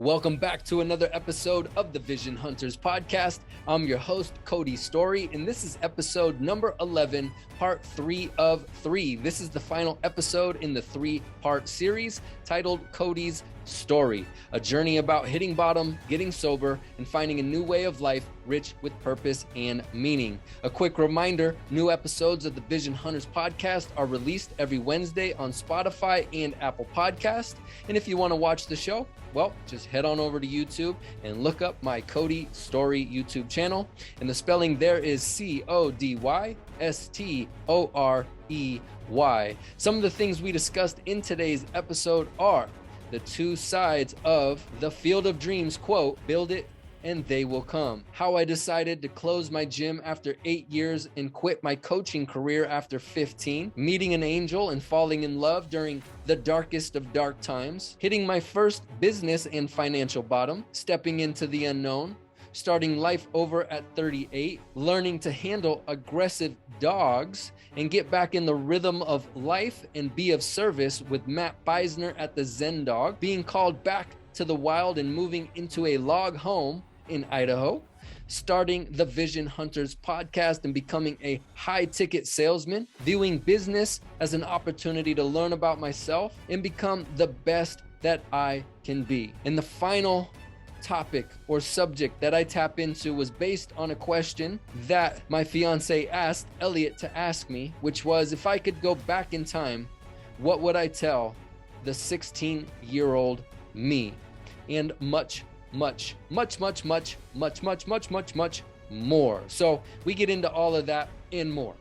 Welcome back to another episode of the Vision Hunters podcast. I'm your host, Cody Storey, and this is episode number 11, part 3 of 3. This is the final episode in the 3-part series titled Cody's Story, a journey about hitting bottom, getting sober, and finding a new way of life rich with purpose and meaning. A quick reminder, new episodes of the Vision Hunters podcast are released every Wednesday on Spotify and Apple Podcast. And if you want to watch the show, well, just head on over to YouTube and look up my Cody Storey YouTube channel. And the spelling there is Codystorey. Some of the things we discussed in today's episode are the two sides of the Field of Dreams quote, build it and they will come. How I decided to close my gym after 8 years and quit my coaching career after 15. Meeting an angel and falling in love during the darkest of dark times. Hitting my first business and financial bottom. Stepping into the unknown. Starting life over at 38. Learning to handle aggressive dogs and get back in the rhythm of life and be of service with Matt Beisner at the Zen Dog. Being called back to the wild and moving into a log home in Idaho, starting the Vision Hunters podcast and becoming a high-ticket salesman, viewing business as an opportunity to learn about myself and become the best that I can be. And the final topic or subject that I tap into was based on a question that my fiance asked Elliot to ask me, which was, if I could go back in time, what would I tell the 16-year-old me? And much more. So we get into all of that and more.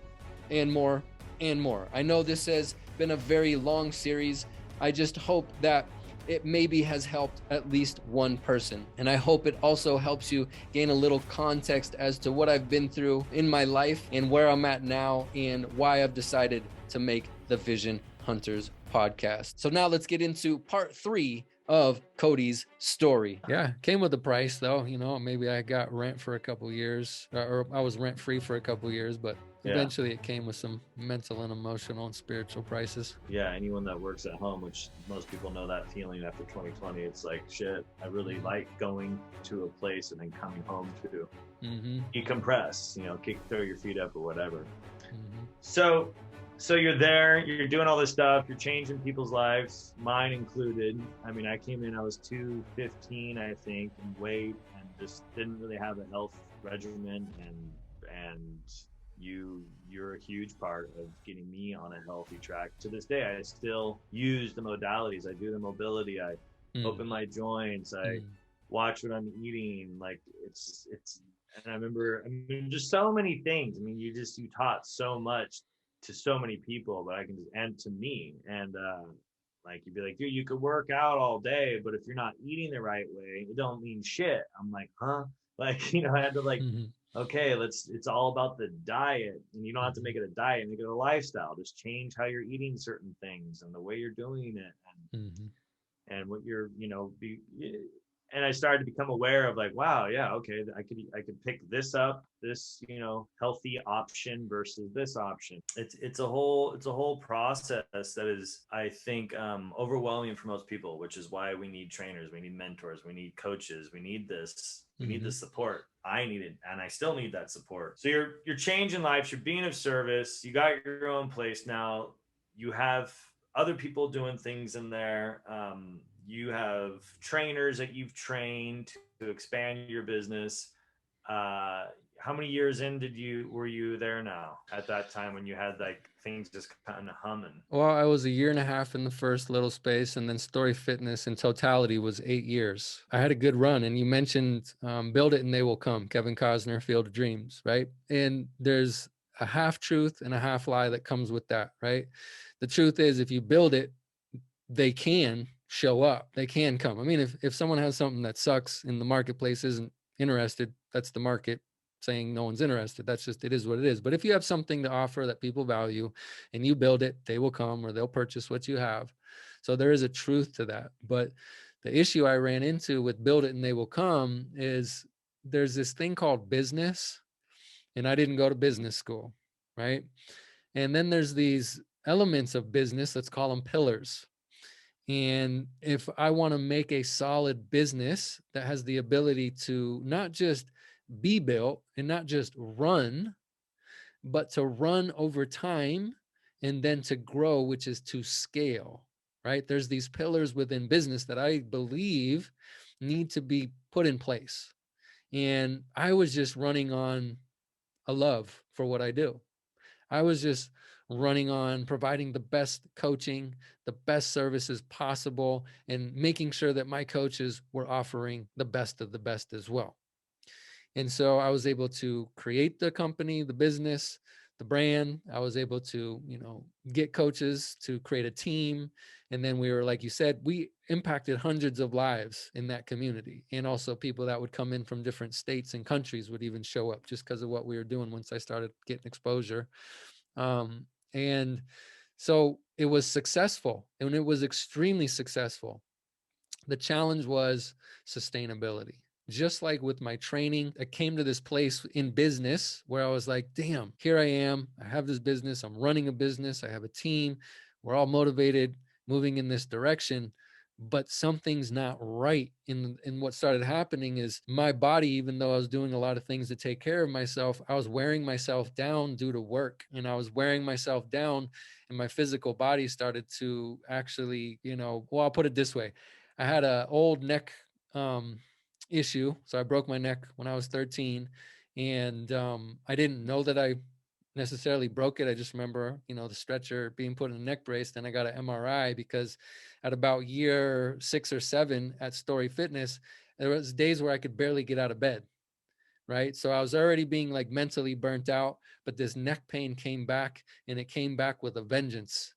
I know this has been a very long series. I just hope that it maybe has helped at least one person. And I hope it also helps you gain a little context as to what I've been through in my life and where I'm at now and why I've decided to make the Vision Hunters podcast. So now let's get into part 3 of Cody's story. Yeah, came with a price though. You know, maybe I got rent for a couple years, or I was rent free for a couple years, but eventually it came with some mental and emotional and spiritual prices. Yeah, anyone that works at home, which most people know that feeling after 2020, it's like, shit, I really like going to a place and then coming home to decompress, you know, throw your feet up or whatever. So you're there, you're doing all this stuff, you're changing people's lives, mine included. I mean, I came in, I was 215, I think, in weight, and just didn't really have a health regimen, and you're a huge part of getting me on a healthy track. To this day, I still use the modalities. I do the mobility, I open my joints, I watch what I'm eating. Like it's, and I mean, just so many things. I mean, you taught so much to so many people, but and to me, and like you'd be like, dude, you could work out all day, but if you're not eating the right way, it don't mean shit. I'm like, huh? Like, you know, I had to like, okay, it's all about the diet, and you don't have to make it a diet, make it a lifestyle. Just change how you're eating certain things and the way you're doing it, and what you're, you know, and I started to become aware of like, wow, yeah, okay, I could pick this up, this, you know, healthy option versus this option. It's a whole process that is, I think, overwhelming for most people, which is why we need trainers, we need mentors, we need coaches, we need this, we need the support. I need it, and I still need that support. So you're changing lives, you're being of service, you got your own place now, you have other people doing things in there. You have trainers that you've trained to expand your business. How many years in were you there now at that time when you had like things just kind of humming? Well, I was 1.5 years in the first little space, and then Storey Fitness in totality was 8 years. I had a good run, and you mentioned build it and they will come, Kevin Costner, Field of Dreams, right? And there's a half truth and a half lie that comes with that, right? The truth is, if you build it, they can show up, they can come. I mean, if someone has something that sucks in the marketplace, isn't interested, that's the market saying no one's interested. That's just, it is what it is. But if you have something to offer that people value and you build it, they will come, or they'll purchase what you have. So there is a truth to that. But the issue I ran into with build it and they will come is there's this thing called business, and I didn't go to business school, right? And then there's these elements of business, let's call them pillars. And if I want to make a solid business that has the ability to not just be built and not just run, but to run over time and then to grow, which is to scale, right? There's these pillars within business that I believe need to be put in place. And I was just running on a love for what I do. I was just running on providing the best coaching, the best services possible, and making sure that my coaches were offering the best of the best as well. And so I was able to create the company, the business, the brand. I was able to, get coaches to create a team. And then we were, like you said, we impacted hundreds of lives in that community. And also people that would come in from different states and countries would even show up just because of what we were doing once I started getting exposure. And so it was successful, and it was extremely successful. The challenge was sustainability. Just like with my training, I came to this place in business where I was like, damn, here I am. I have this business. I'm running a business. I have a team. We're all motivated, moving in this direction. But something's not right. In what started happening is my body, even though I was doing a lot of things to take care of myself, I was wearing myself down due to work. And I was wearing myself down, and my physical body started to actually, well, I'll put it this way. I had an old neck issue. So I broke my neck when I was 13. And I didn't know that I necessarily broke it. I just remember, the stretcher being put in a neck brace. Then I got an MRI because at about year 6 or 7 at Storey Fitness, there was days where I could barely get out of bed. Right. So I was already being like mentally burnt out, but this neck pain came back, and it came back with a vengeance.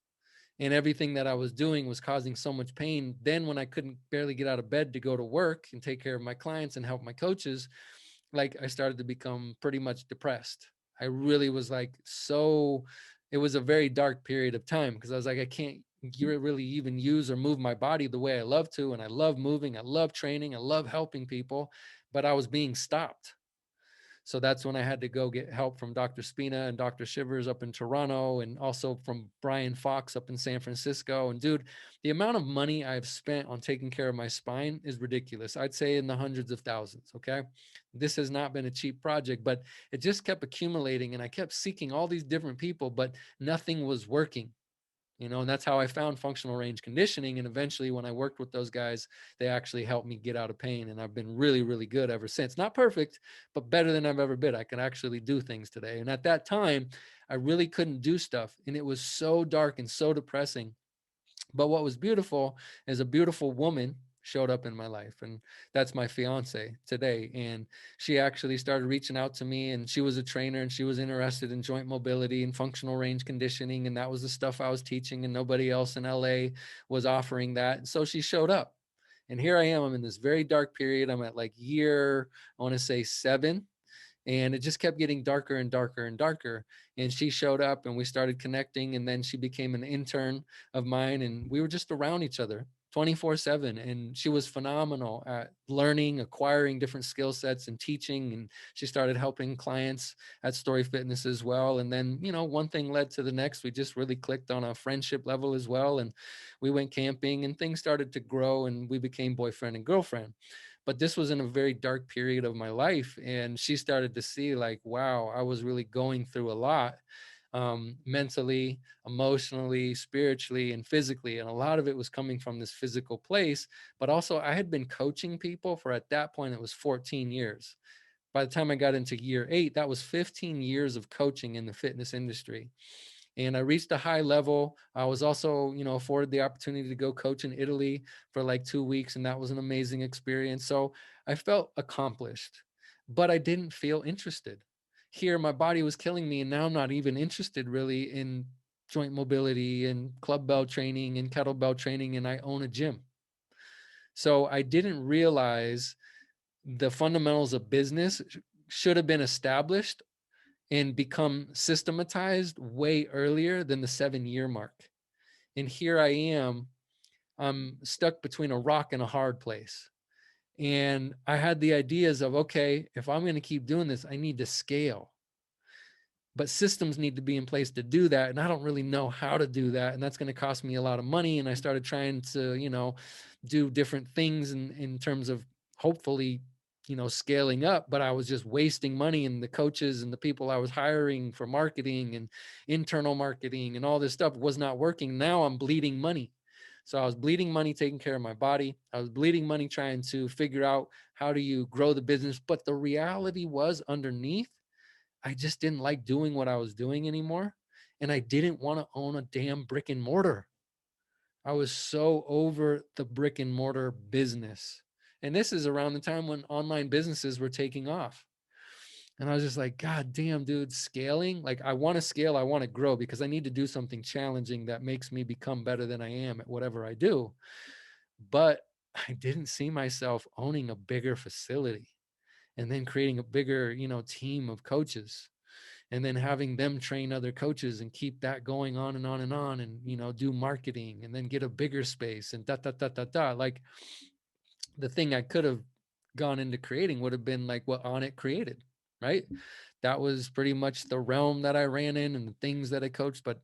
And everything that I was doing was causing so much pain. Then when I couldn't barely get out of bed to go to work and take care of my clients and help my coaches, like I started to become pretty much depressed. I really was like, it was a very dark period of time because I was like, I can't really even use or move my body the way I love to. And I love moving. I love training. I love helping people, but I was being stopped. So that's when I had to go get help from Dr. Spina and Dr. Shivers up in Toronto, and also from Brian Fox up in San Francisco. And dude, the amount of money I've spent on taking care of my spine is ridiculous. I'd say in the hundreds of thousands. Okay. This has not been a cheap project, but it just kept accumulating, and I kept seeking all these different people, but nothing was working. And that's how I found functional range conditioning. And eventually, when I worked with those guys, they actually helped me get out of pain. And I've been really, really good ever since. Not perfect, but better than I've ever been. I can actually do things today. And at that time, I really couldn't do stuff. And it was so dark and so depressing. But what was beautiful is a beautiful woman showed up in my life, and that's my fiance today. And she actually started reaching out to me, and she was a trainer, and she was interested in joint mobility and functional range conditioning, and that was the stuff I was teaching, and nobody else in LA was offering that. And so she showed up, and here I am. I'm in this very dark period. I'm at like year, I want to say 7, and it just kept getting darker and darker and darker. And she showed up, and we started connecting, and then she became an intern of mine, and we were just around each other 24/7. And she was phenomenal at learning, acquiring different skill sets, and teaching. And she started helping clients at Storey Fitness as well. And then, one thing led to the next. We just really clicked on a friendship level as well, and we went camping, and things started to grow, and we became boyfriend and girlfriend. But this was in a very dark period of my life, and she started to see like, wow, I was really going through a lot, mentally, emotionally, spiritually, and physically. And a lot of it was coming from this physical place. But also, I had been coaching people for, at that point, it was 14 years. By the time I got into year 8, that was 15 years of coaching in the fitness industry. And I reached a high level. I was also, afforded the opportunity to go coach in Italy for like 2 weeks. And that was an amazing experience. So I felt accomplished, but I didn't feel interested. Here, my body was killing me. And now I'm not even interested really in joint mobility and club bell training and kettlebell training. And I own a gym. So I didn't realize the fundamentals of business should have been established and become systematized way earlier than the 7-year mark. And here I am, I'm stuck between a rock and a hard place. And I had the ideas of, okay, if I'm going to keep doing this, I need to scale. but systems need to be in place to do that. And I don't really know how to do that. And that's going to cost me a lot of money. And I started trying to, do different things in terms of hopefully, scaling up, but I was just wasting money, and the coaches and the people I was hiring for marketing and internal marketing and all this stuff was not working. Now I'm bleeding money. So I was bleeding money taking care of my body. I was bleeding money trying to figure out how do you grow the business. But the reality was underneath, I just didn't like doing what I was doing anymore. And I didn't want to own a damn brick and mortar. I was so over the brick and mortar business. And this is around the time when online businesses were taking off. And I was just like, God damn, dude, scaling. Like, I want to scale, I want to grow because I need to do something challenging that makes me become better than I am at whatever I do. But I didn't see myself owning a bigger facility and then creating a bigger, team of coaches and then having them train other coaches and keep that going on and on and on and, do marketing and then get a bigger space and like the thing I could have gone into creating would have been like what On It created, right? That was pretty much the realm that I ran in and the things that I coached. But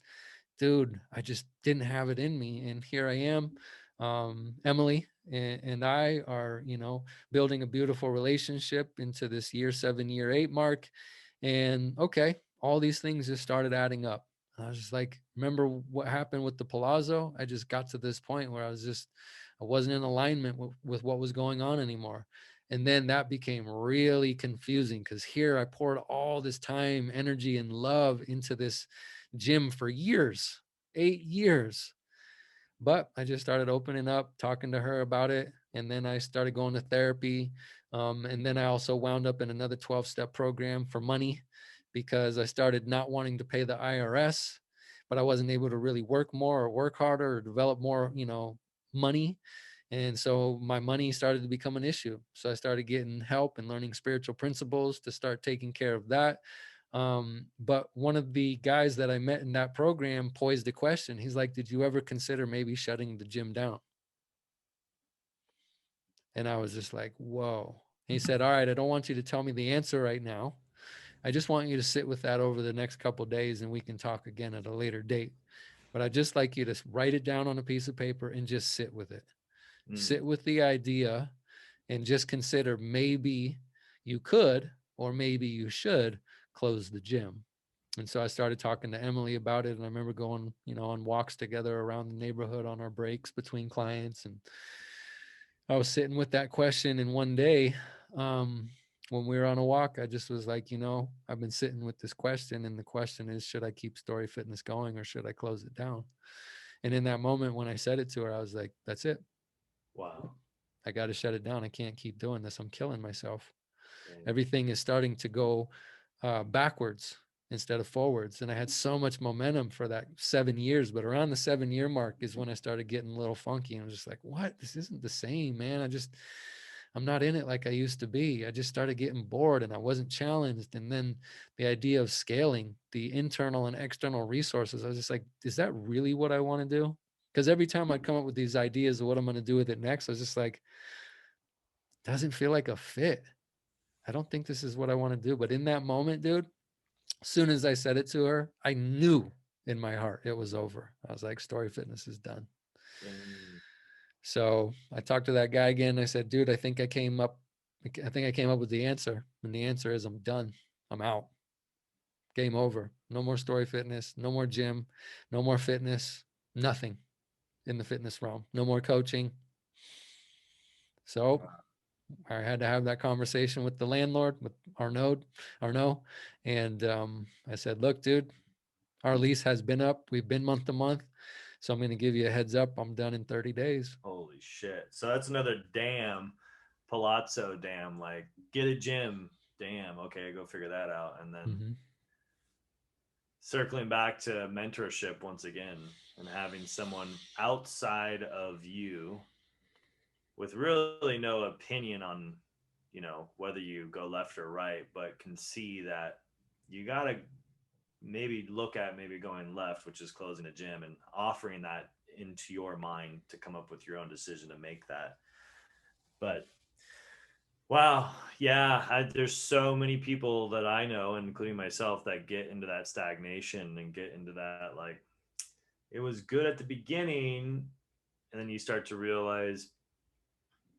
dude, I just didn't have it in me. And here I am. Emily and I are, building a beautiful relationship into this year 7, year 8 mark. And okay, all these things just started adding up. I was just like, remember what happened with the Palazzo? I just got to this point where I wasn't in alignment with what was going on anymore. And then that became really confusing because here I poured all this time, energy, and love into this gym for years, 8 years. But I just started opening up, talking to her about it. And then I started going to therapy. And then I also wound up in another 12-step program for money because I started not wanting to pay the IRS, but I wasn't able to really work more or work harder or develop more, money. And so my money started to become an issue. So I started getting help and learning spiritual principles to start taking care of that. But one of the guys that I met in that program posed a question. He's like, did you ever consider maybe shutting the gym down? And I was just like, whoa. He said, all right, I don't want you to tell me the answer right now. I just want you to sit with that over the next couple of days and we can talk again at a later date. But I'd just like you to write it down on a piece of paper and just sit with it. Sit with the idea and just consider maybe you could or maybe you should close the gym. And so I started talking to Emily about it. And I remember going, on walks together around the neighborhood on our breaks between clients. And I was sitting with that question. And one day, when we were on a walk, I just was like, I've been sitting with this question. And the question is, should I keep Storey Fitness going or should I close it down? And in that moment, when I said it to her, I was like, that's it. Wow. I got to shut it down. I can't keep doing this. I'm killing myself. Everything is starting to go backwards instead of forwards. And I had so much momentum for that 7 years, but around the 7-year mark is when I started getting a little funky. And I was just like, what? This isn't the same, man. I'm not in it like I used to be. I just started getting bored and I wasn't challenged. And then the idea of scaling the internal and external resources, I was just like, is that really what I want to do? Because every time I'd come up with these ideas of what I'm going to do with it next, I was just like, doesn't feel like a fit. I don't think this is what I want to do. But in that moment, dude, as soon as I said it to her, I knew in my heart it was over. I was like, Storey Fitness is done. So I talked to that guy again. I said, dude, I think I came up with the answer. And the answer is I'm done. I'm out. Game over. No more Storey Fitness, no more gym, no more fitness, nothing in the fitness realm. No more coaching. So I had to have that conversation with the landlord, with Arnaud, and I said, look, dude, our lease has been up. We've been month to month. So I'm going to give you a heads up. I'm done in 30 days. Holy shit. So that's another damn palazzo damn, like get a gym. Damn. Okay. Go figure that out. And then circling back to mentorship once again and having someone outside of you with really no opinion on, whether you go left or right, but can see that you got to maybe look at maybe going left, which is closing a gym, and offering that into your mind to come up with your own decision to make that. But wow, Yeah, there's so many people that I know, including myself, that get into that stagnation and get into that, like, it was good at the beginning, and then you start to realize,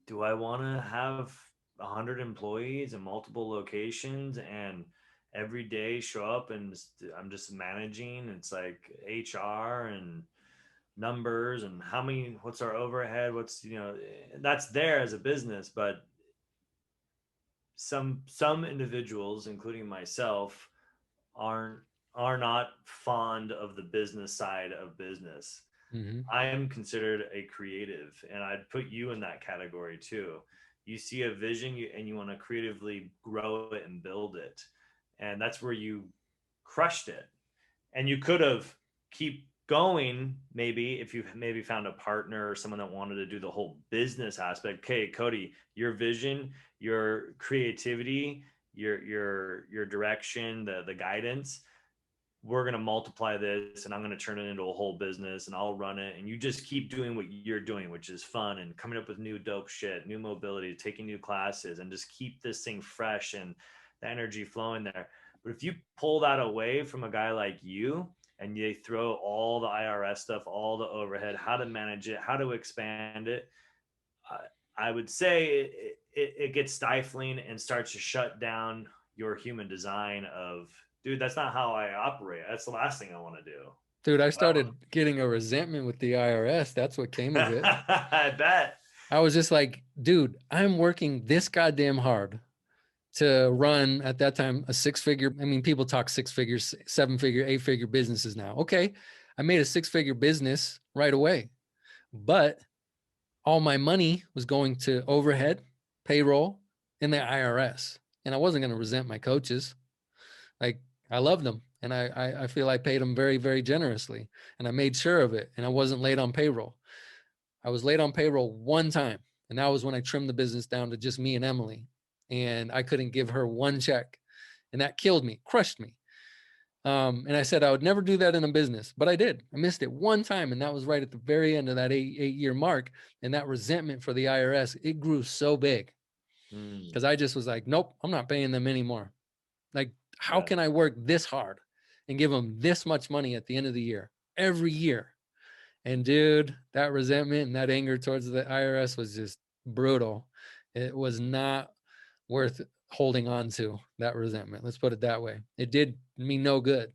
do I want to have 100 employees in multiple locations and every day show up and I'm just managing? It's like HR and numbers and how many, what's our overhead, what's, that's there as a business, but some individuals, including myself, aren't are not fond of the business side of business. Mm-hmm. I am considered a creative, and I'd put you in that category too. You see a vision, and you want to creatively grow it and build it, and that's where you crushed it. And you could have keep going, maybe, if you maybe found a partner or someone that wanted to do the whole business aspect. Okay, Cody, your vision, your creativity, your direction, the guidance, we're going to multiply this and I'm going to turn it into a whole business and I'll run it. And you just keep doing what you're doing, which is fun and coming up with new dope shit, new mobility, taking new classes, and just keep this thing fresh and the energy flowing there. But if you pull that away from a guy like you and you throw all the IRS stuff, all the overhead, how to manage it, how to expand it, I would say it gets stifling and starts to shut down your human design of, dude, that's not how I operate. That's the last thing I want to do. Dude, I started getting a resentment with the IRS. That's what came of it. I bet. I was just like, dude, I'm working this goddamn hard to run at that time a six-figure. I mean, people talk six figures, seven-figure, eight-figure businesses now. Okay, I made a six-figure business right away, but all my money was going to overhead, payroll, and the IRS. And I wasn't going to resent my coaches. Like, I loved them. And I feel I paid them very, very generously. And I made sure of it. And I wasn't late on payroll. I was late on payroll one time. And that was when I trimmed the business down to just me and Emily. And I couldn't give her one check. And that killed me, crushed me. And I said I would never do that in a business, but I did. I missed it one time, and that was right at the very end of that eight-year mark. And that resentment for the IRS, it grew so big because I just was like, nope, I'm not paying them anymore. Like, how can I work this hard and give them this much money at the end of the year, every year? And dude, that resentment and that anger towards the IRS was just brutal. It was not worth holding on to, that resentment. Let's put it that way. It did me no good.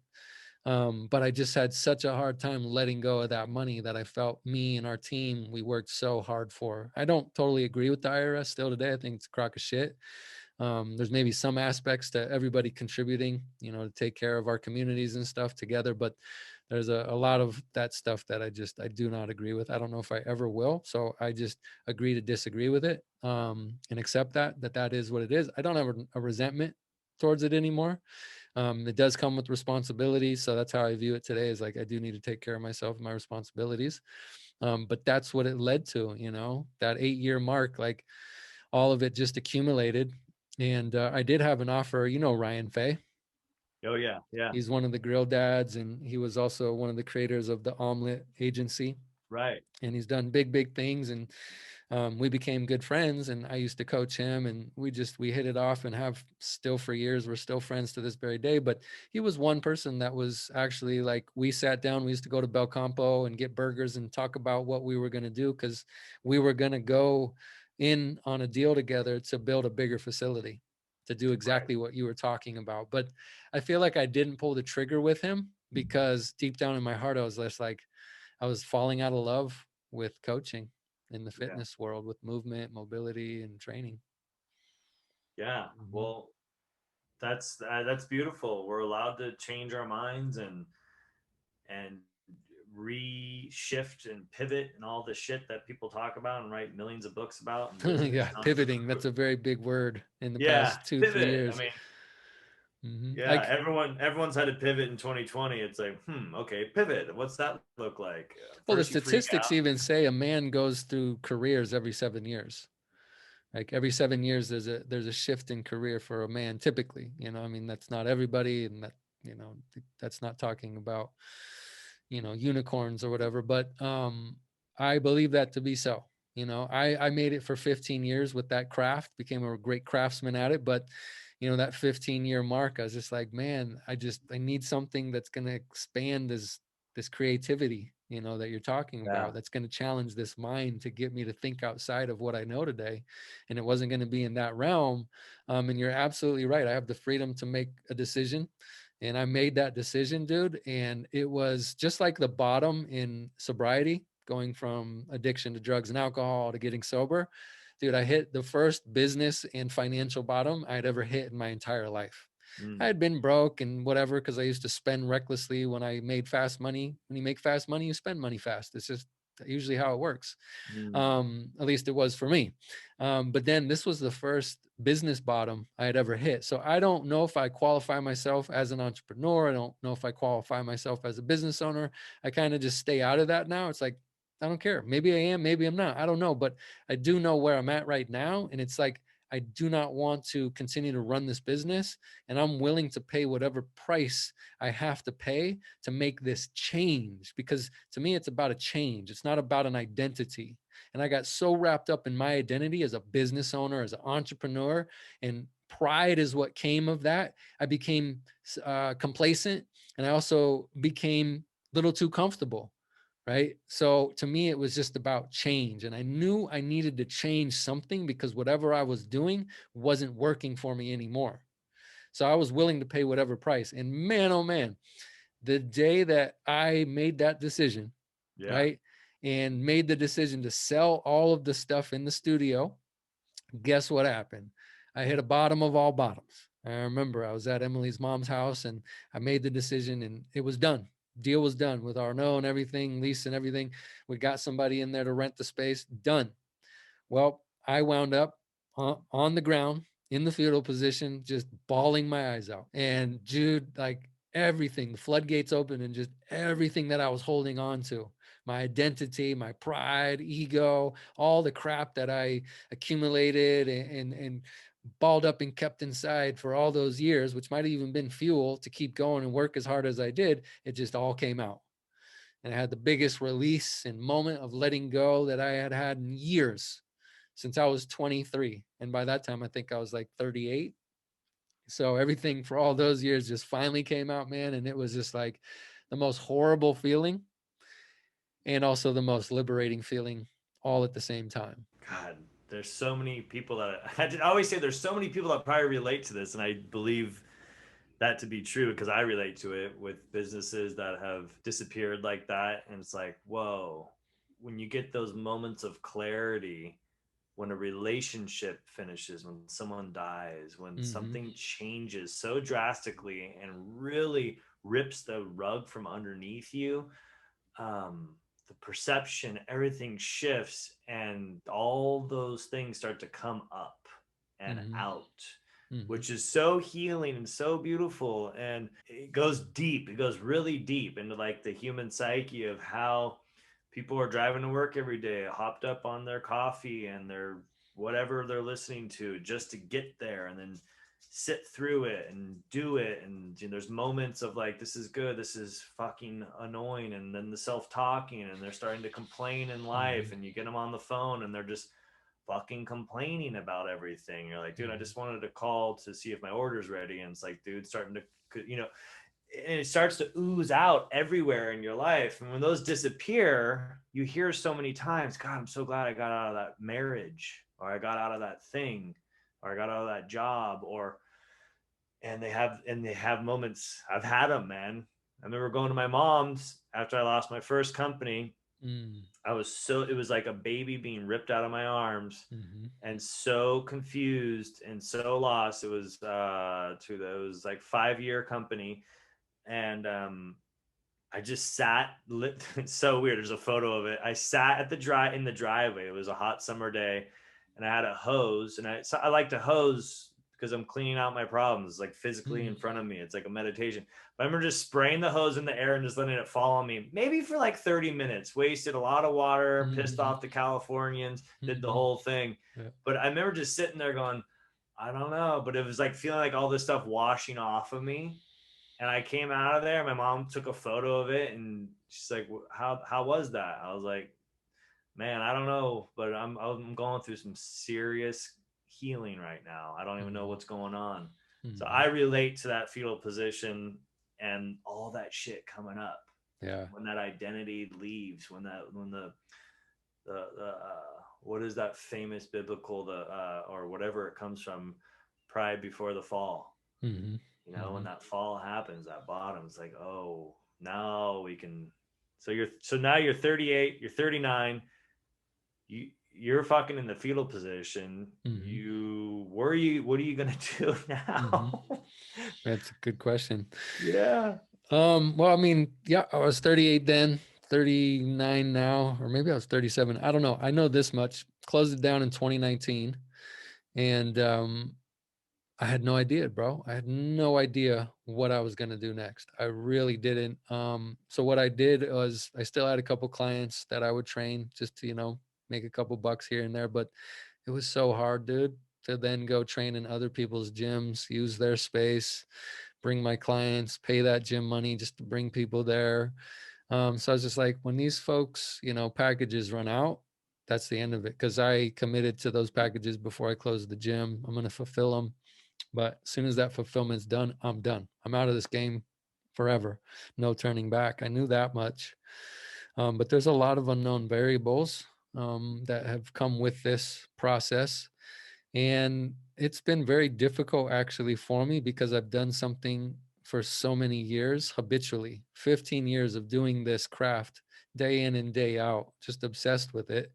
But I just had such a hard time letting go of that money that I felt me and our team, we worked so hard for. I don't totally agree with the IRS still today. I think it's a crock of shit. There's maybe some aspects to everybody contributing, to take care of our communities and stuff together, but there's a lot of that stuff that I do not agree with. I don't know if I ever will. So I just agree to disagree with it, and accept that is what it is. I don't have a resentment towards it anymore. It does come with responsibilities. So that's how I view it today, is like, I do need to take care of myself and my responsibilities. But that's what it led to, that 8-year mark, like all of it just accumulated. And I did have an offer, Ryan Fay. Oh yeah. Yeah. He's one of the grill dads, and he was also one of the creators of the Omelet Agency. Right. And he's done big things. And we became good friends, and I used to coach him, and we hit it off and have still for years. We're still friends to this very day. But he was one person that was actually like, we sat down, we used to go to Belcampo and get burgers and talk about what we were going to do, because we were going to go in on a deal together to build a bigger facility to do exactly what you were talking about. But I feel like I didn't pull the trigger with him, because deep down in my heart, I was just like, I was falling out of love with coaching in the fitness world, with movement, mobility, and training. Yeah. Well, that's beautiful. We're allowed to change our minds and reshift and pivot and all the shit that people talk about and write millions of books about. Yeah, pivoting. That's a very big word in the past pivot. 2-3 years. I mean, everyone's had to pivot in 2020. It's like, okay, pivot. What's that look like? Well, the statistics even say a man goes through careers every 7 years. Like every 7 years, there's a shift in career for a man, typically. I mean, that's not everybody, and that, that's not talking about, unicorns or whatever. But I believe that to be so. You know, I made it for 15 years with that craft, became a great craftsman at it. But, you know, that 15-year mark, I was just like, man, I need something that's going to expand this creativity, you know, that you're talking Yeah. about, that's going to challenge this mind to get me to think outside of what I know today. And it wasn't going to be in that realm. And you're absolutely right. I have the freedom to make a decision. And I made that decision, dude. And it was just like the bottom in sobriety, going from addiction to drugs and alcohol to getting sober. Dude, I hit the first business and financial bottom I'd ever hit in my entire life. I Mm. had been broke and whatever because I used to spend recklessly when I made fast money. When you make fast money, you spend money fast. It's just usually how it works. Mm. At least it was for me. But then this was the first business bottom I had ever hit. So I don't know if I qualify myself as an entrepreneur. I don't know if I qualify myself as a business owner. I kind of just stay out of that now. It's like, I don't care. Maybe I am, maybe I'm not. I don't know. But I do know where I'm at right now. And it's like, I do not want to continue to run this business. And I'm willing to pay whatever price I have to pay to make this change, because to me, it's about a change. It's not about an identity. And I got so wrapped up in my identity as a business owner, as an entrepreneur, and pride is what came of that. I became complacent, and I also became a little too comfortable. Right. So to me, it was just about change. And I knew I needed to change something because whatever I was doing wasn't working for me anymore. So I was willing to pay whatever price. And man, oh man, the day that I made that decision, Yeah. right, and made the decision to sell all of the stuff in the studio, guess what happened? I hit a bottom of all bottoms. I remember I was at Emily's mom's house and I made the decision and it was done. Deal was done with Arnaud and everything, lease and everything. We got somebody in there to rent the space. Done. Well, I wound up on the ground in the fetal position, just bawling my eyes out. And Jude, like everything, the floodgates open, and just everything that I was holding on to, my identity, my pride, ego, all the crap that I accumulated and balled up and kept inside for all those years, which might have even been fuel to keep going and work as hard as I did, it just all came out. And I had the biggest release and moment of letting go that I had had in years, since I was 23. And by that time, I think I was like 38. So everything for all those years just finally came out, man. And it was just like the most horrible feeling and also the most liberating feeling all at the same time. God, there's so many people that I always say there's so many people that probably relate to this, and I believe that to be true because I relate to it with businesses that have disappeared like that. And it's like, whoa, when you get those moments of clarity, when a relationship finishes, when someone dies, when Mm-hmm. something changes so drastically and really rips the rug from underneath you, the perception, everything shifts, and all those things start to come up and Mm-hmm. out, Mm-hmm. which is so healing and so beautiful. And it goes deep, it goes really deep into like the human psyche of how people are driving to work every day, hopped up on their coffee and their whatever they're listening to just to get there, and then sit through it and do it. And you know, there's moments of like, this is good, this is fucking annoying, and then the self-talking, and they're starting to complain in Mm-hmm. life, and you get them on the phone and they're just fucking complaining about everything. You're like, dude, I Mm-hmm. just wanted to call to see if my order's ready. And it's like, dude, starting to, you know, and it starts to ooze out everywhere in your life. And when those disappear, you hear so many times, God, I'm so glad I got out of that marriage, or I got out of that thing, or I got out of that job, or, and they have moments. I've had them, man. I remember going to my mom's after I lost my first company. It was like a baby being ripped out of my arms, Mm-hmm. and so confused and so lost. It was like 5-year company. And I just sat it's so weird. There's a photo of it. I sat at in the driveway. It was a hot summer day, and I had a hose, and I like to hose because I'm cleaning out my problems like physically in front of me. It's like a meditation. But I remember just spraying the hose in the air and just letting it fall on me, maybe for like 30 minutes. Wasted a lot of water, pissed Mm-hmm. off the Californians, did the Mm-hmm. whole thing. Yeah. But I remember just sitting there going, I don't know. But it was like feeling like all this stuff washing off of me. And I came out of there. My mom took a photo of it, and she's like, how was that?" I was like, man, I don't know, but I'm going through some serious healing right now. I don't even know Mhm. what's going on. So Mhm. I relate to that fetal position and all that shit coming up Yeah. when that identity leaves, when the what is that famous biblical or whatever it comes from, pride before the fall. Mhm. You know, when Mhm. that fall happens, that bottom, it's like, oh, now we can. So now you're 38, you're 39, you're fucking in the fetal position. Mhm. What are you gonna do Mhm. now? That's a good question. Yeah. Well, I mean, yeah, I was 38 then, 39 now, or maybe I was 37. I don't know. I know this much. Closed it down in 2019, and I had no idea, bro. I had no idea what I was going to do next. I really didn't. So what I did was I still had a couple clients that I would train just to, make a couple bucks here and there, but it was so hard, dude, to then go train in other people's gyms, use their space, bring my clients, pay that gym money just to bring people there. So I was just like, when these folks, packages run out, that's the end of it. Cause I committed to those packages before I closed the gym. I'm going to fulfill them. But as soon as that fulfillment's done, I'm done. I'm out of this game forever. No turning back. I knew that much. But there's a lot of unknown variables that have come with this process. And it's been very difficult actually for me because I've done something for so many years habitually, 15 years of doing this craft day in and day out, just obsessed with it.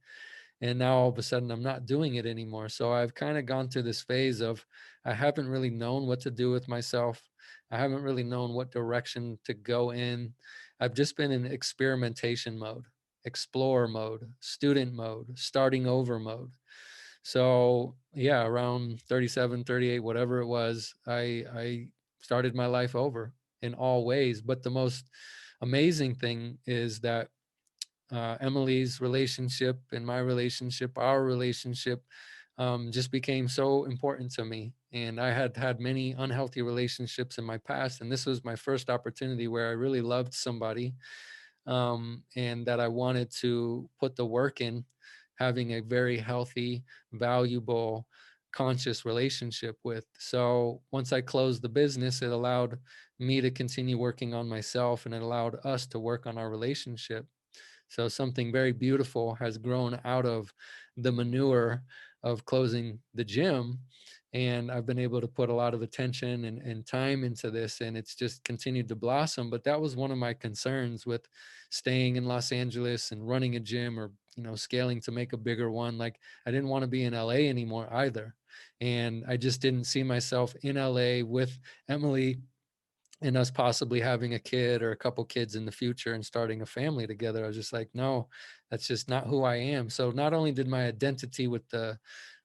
And now all of a sudden I'm not doing it anymore. So I've kind of gone through this phase of I haven't really known what to do with myself. I haven't really known what direction to go in. I've just been in experimentation mode, explore mode, student mode, starting over mode. So yeah, around 37, 38, whatever it was, I started my life over in all ways. But the most amazing thing is that Emily's relationship and my relationship, our relationship, just became so important to me. And I had had many unhealthy relationships in my past, and this was my first opportunity where I really loved somebody, and that I wanted to put the work in, having a very healthy, valuable, conscious relationship with. So once I closed the business, it allowed me to continue working on myself, and it allowed us to work on our relationship. So something very beautiful has grown out of the manure of closing the gym. And I've been able to put a lot of attention and time into this, and it's just continued to blossom. But that was one of my concerns with staying in Los Angeles and running a gym, or, scaling to make a bigger one. Like, I didn't want to be in LA anymore either. And I just didn't see myself in LA with Emily and us possibly having a kid or a couple kids in the future and starting a family together. I was just like, no, that's just not who I am. So not only did my identity with the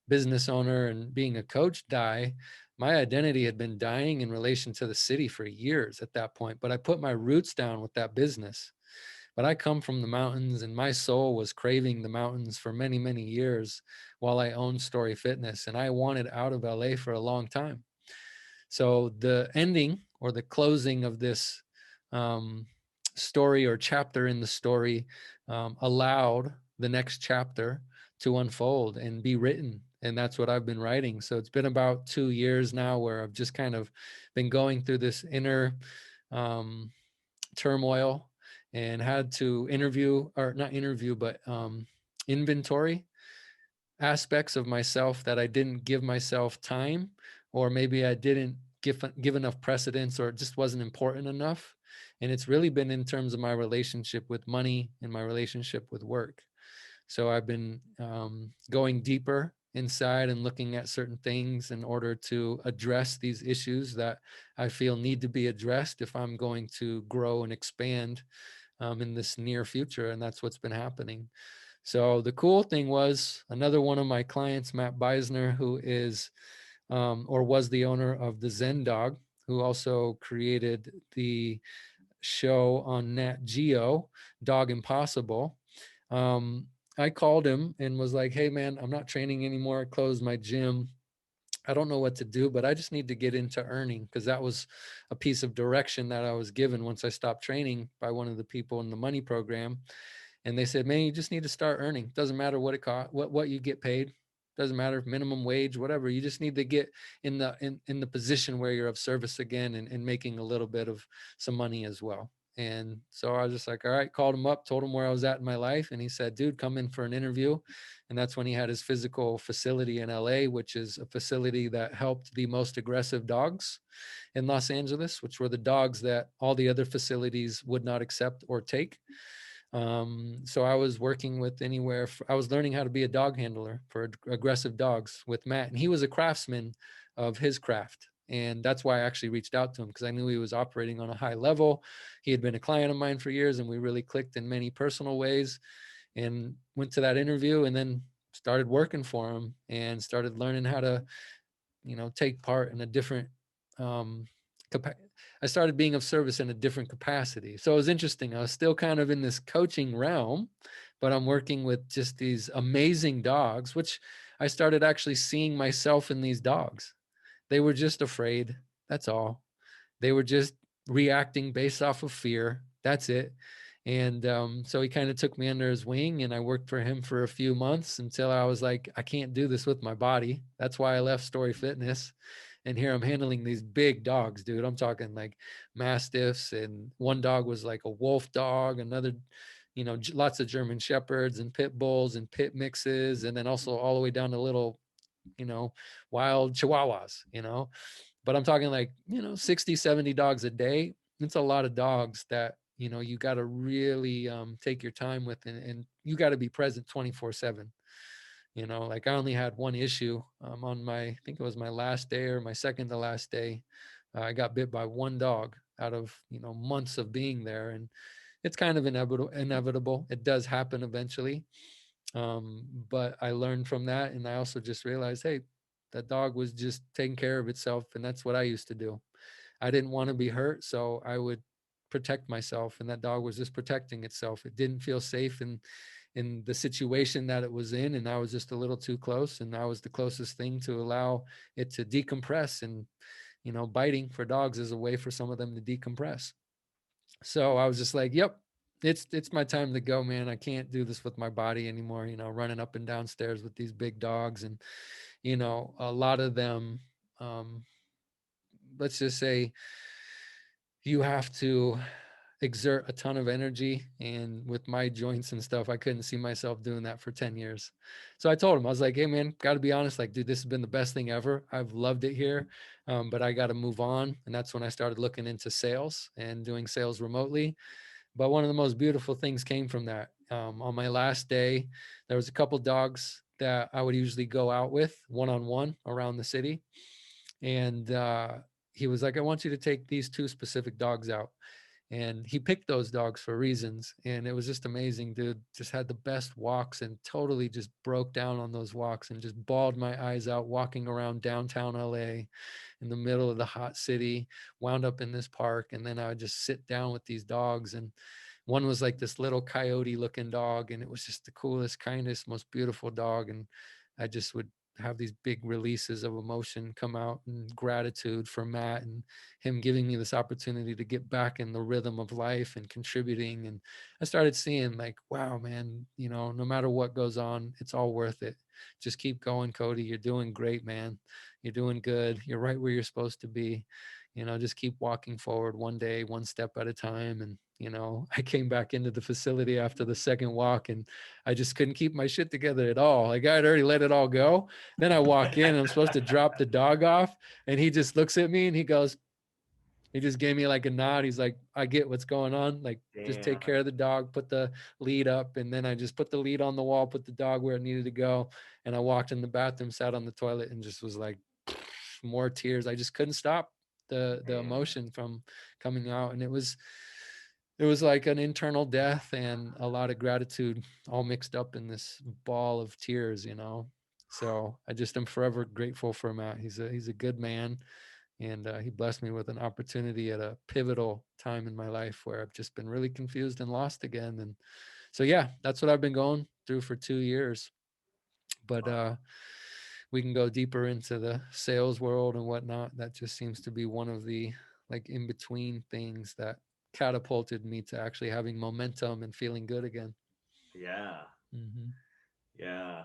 business owner and being a coach die, my identity had been dying in relation to the city for years at that point. But I put my roots down with that business. But I come from the mountains, and my soul was craving the mountains for many, many years while I owned Storey Fitness. And I wanted out of LA for a long time. So the ending or the closing of this um, story or chapter in the story allowed the next chapter to unfold and be written. And that's what I've been writing. So it's been about 2 years now where I've just kind of been going through this inner um, turmoil, and had to interview, or not interview, but inventory aspects of myself that I didn't give myself time, or maybe I didn't give enough precedence, or it just wasn't important enough. And it's really been in terms of my relationship with money and my relationship with work. So I've been going deeper inside and looking at certain things in order to address these issues that I feel need to be addressed if I'm going to grow and expand in this near future. And that's what's been happening. So the cool thing was, another one of my clients, Matt Beisner, who is or was the owner of the Zen Dog, who also created the show on Nat Geo, Dog Impossible. Um, I called him and was like, "Hey man, I'm not training anymore. I closed my gym. I don't know what to do, but I just need to get into earning," because that was a piece of direction that I was given once I stopped training by one of the people in the money program. And they said, man, you just need to start earning. Doesn't matter what it costs, what you get paid. Doesn't matter, minimum wage, whatever. You just need to get in the position where you're of service again, and making a little bit of some money as well. And so I was just like, all right, called him up, told him where I was at in my life. And he said, dude, come in for an interview. And that's when he had his physical facility in LA, which is a facility that helped the most aggressive dogs in Los Angeles, which were the dogs that all the other facilities would not accept or take. So I was working with I was learning how to be a dog handler for aggressive dogs with Matt, and he was a craftsman of his craft. And that's why I actually reached out to him, because I knew he was operating on a high level. He had been a client of mine for years, and we really clicked in many personal ways, and went to that interview and then started working for him and started learning how to, take part in a different, um, I started being of service in a different capacity. So it was interesting. I was still kind of in this coaching realm, but I'm working with just these amazing dogs, which I started actually seeing myself in these dogs. They were just afraid. That's all. They were just reacting based off of fear. That's it. And so he kind of took me under his wing, and I worked for him for a few months until I was like, I can't do this with my body. That's why I left Storey Fitness. And here I'm handling these big dogs, dude. I'm talking like mastiffs, and one dog was like a wolf dog, another, lots of German shepherds and pit bulls and pit mixes, and then also all the way down to little, wild chihuahuas. But I'm talking like, 60, 70 dogs a day. It's a lot of dogs that, you got to really take your time with, and you got to be present 24/7. Like I only had one issue on I think it was my last day or my second to last day. I got bit by one dog out of, months of being there. And it's kind of inevitable. It does happen eventually. But I learned from that. And I also just realized, hey, that dog was just taking care of itself. And that's what I used to do. I didn't want to be hurt, so I would protect myself, and that dog was just protecting itself. It didn't feel safe in the situation that it was in, and I was just a little too close, and I was the closest thing to allow it to decompress. And biting for dogs is a way for some of them to decompress. So I was just like, yep, it's my time to go, man. I can't do this with my body anymore, running up and down stairs with these big dogs. And a lot of them, um, let's just say, you have to exert a ton of energy. And with my joints and stuff, I couldn't see myself doing that for 10 years. So I told him, I was like, hey man, got to be honest, like, dude, this has been the best thing ever. I've loved it here. But I got to move on. And that's when I started looking into sales and doing sales remotely. But one of the most beautiful things came from that. On my last day, there was a couple dogs that I would usually go out with one-on-one around the city. And he was like, I want you to take these two specific dogs out. And he picked those dogs for reasons. And it was just amazing, dude. Just had the best walks, and totally just broke down on those walks and just bawled my eyes out walking around downtown LA in the middle of the hot city, wound up in this park. And then I would just sit down with these dogs. And one was like this little coyote looking dog. And it was just the coolest, kindest, most beautiful dog. And I just would have these big releases of emotion come out, and gratitude for Matt and him giving me this opportunity to get back in the rhythm of life and contributing. And I started seeing like, wow, man, no matter what goes on, it's all worth it. Just keep going, Cody. You're doing great, man. You're doing good. You're right where you're supposed to be. Just keep walking forward one day, one step at a time. And, I came back into the facility after the second walk, and I just couldn't keep my shit together at all. Like I had already let it all go. Then I walk in and I'm supposed to drop the dog off, and he just looks at me and he just gave me like a nod. He's like, I get what's going on. Like, just take care of the dog, put the lead up. And then I just put the lead on the wall, put the dog where it needed to go. And I walked in the bathroom, sat on the toilet, and just was like, more tears. I just couldn't stop the emotion from coming out. And it was like an internal death and a lot of gratitude all mixed up in this ball of tears. So I just am forever grateful for Matt. He's a good man. And he blessed me with an opportunity at a pivotal time in my life where I've just been really confused and lost again. And so, yeah, that's what I've been going through for 2 years. But we can go deeper into the sales world and whatnot. That just seems to be one of the like in between things that catapulted me to actually having momentum and feeling good again. Yeah. Mm-hmm. Yeah.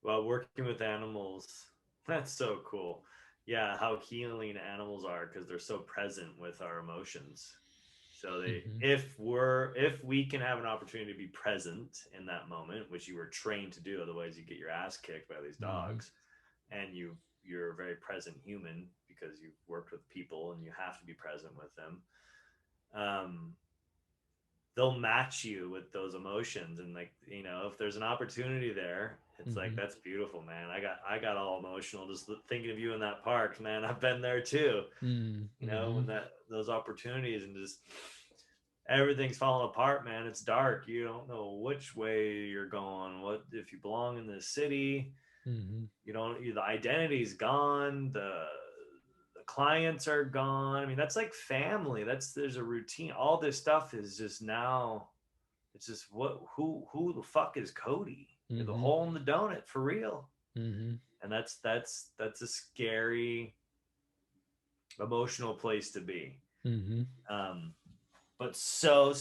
Well, working with animals, that's so cool. Yeah, how healing animals are because they're so present with our emotions. So Mm-hmm. if we can have an opportunity to be present in that moment, which you were trained to do, otherwise you get your ass kicked by these Mm-hmm. dogs, and you're a very present human because you've worked with people and you have to be present with them. Um, they'll match you with those emotions, and like, if there's an opportunity there, it's like, Mm-hmm. that's beautiful, man. I got all emotional just thinking of you in that park, man. I've been there too. Mm-hmm. When that those opportunities, and just everything's falling apart, man. It's dark, you don't know which way you're going, what if you belong in this city. Mm-hmm. You don't The identity's gone, the clients are gone. I mean, that's like family. There's a routine. All this stuff is just now, it's just, who the fuck is Cody? You're the Mm-hmm. hole in the donut for real. Mm-hmm. And that's a scary emotional place to be. Mm-hmm. Um, but so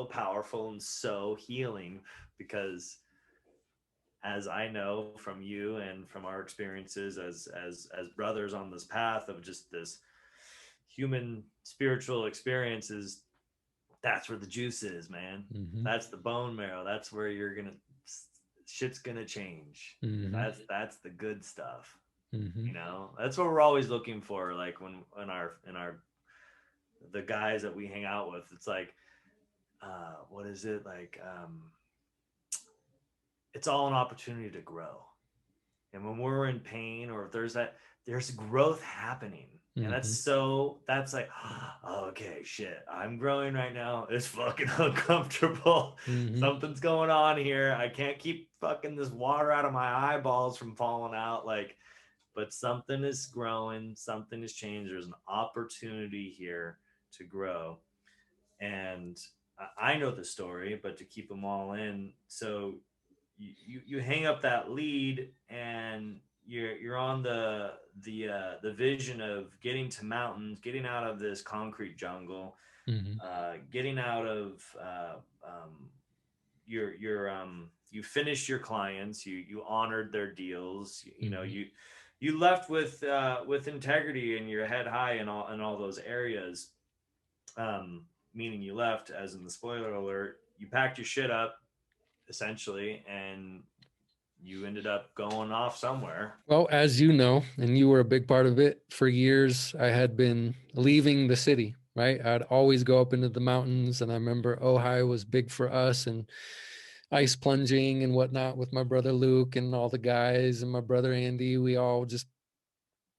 powerful and so healing, because as I know from you and from our experiences as brothers on this path of just this human spiritual experiences, that's where the juice is, man. Mm-hmm. That's the bone marrow. That's where shit's gonna change. Mm-hmm. That's the good stuff. Mm-hmm. That's what we're always looking for. Like, when in our the guys that we hang out with, it's like, what is it like? It's all an opportunity to grow. And when we're in pain, or if there's growth happening. And Mm-hmm. that's like, okay, shit, I'm growing right now. It's fucking uncomfortable. Mm-hmm. Something's going on here. I can't keep fucking this water out of my eyeballs from falling out. Like, but something is growing, something has changed. There's an opportunity here to grow. And I know the story, but to keep them all in. So you hang up that lead, and you're on the vision of getting to mountains, getting out of this concrete jungle, Mm-hmm. getting out of you finished your clients, you honored their deals, Mm-hmm. you left with integrity and your head high in all those areas. Meaning, you left, as in the spoiler alert, you packed your shit up essentially, and you ended up going off somewhere. Well, as you know, and you were a big part of it, for years, I had been leaving the city, right? I'd always go up into the mountains. And I remember Ojai was big for us, and ice plunging and whatnot with my brother Luke and all the guys and my brother Andy. We all just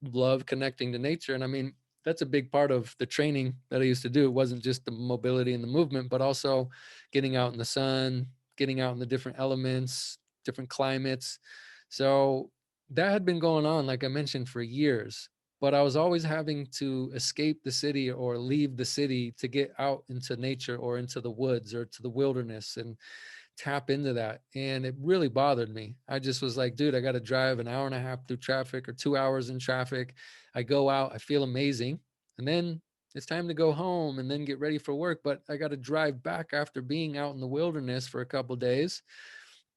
love connecting to nature. And I mean, that's a big part of the training that I used to do. It wasn't just the mobility and the movement, but also getting out in the sun, getting out in the different elements, different climates. So that had been going on, like I mentioned, for years. But I was always having to escape the city or leave the city to get out into nature or into the woods or to the wilderness and tap into that. And it really bothered me. I just was like, dude, I got to drive an hour and a half through traffic or 2 hours in traffic. I go out, I feel amazing. And then it's time to go home and then get ready for work. But I got to drive back after being out in the wilderness for a couple of days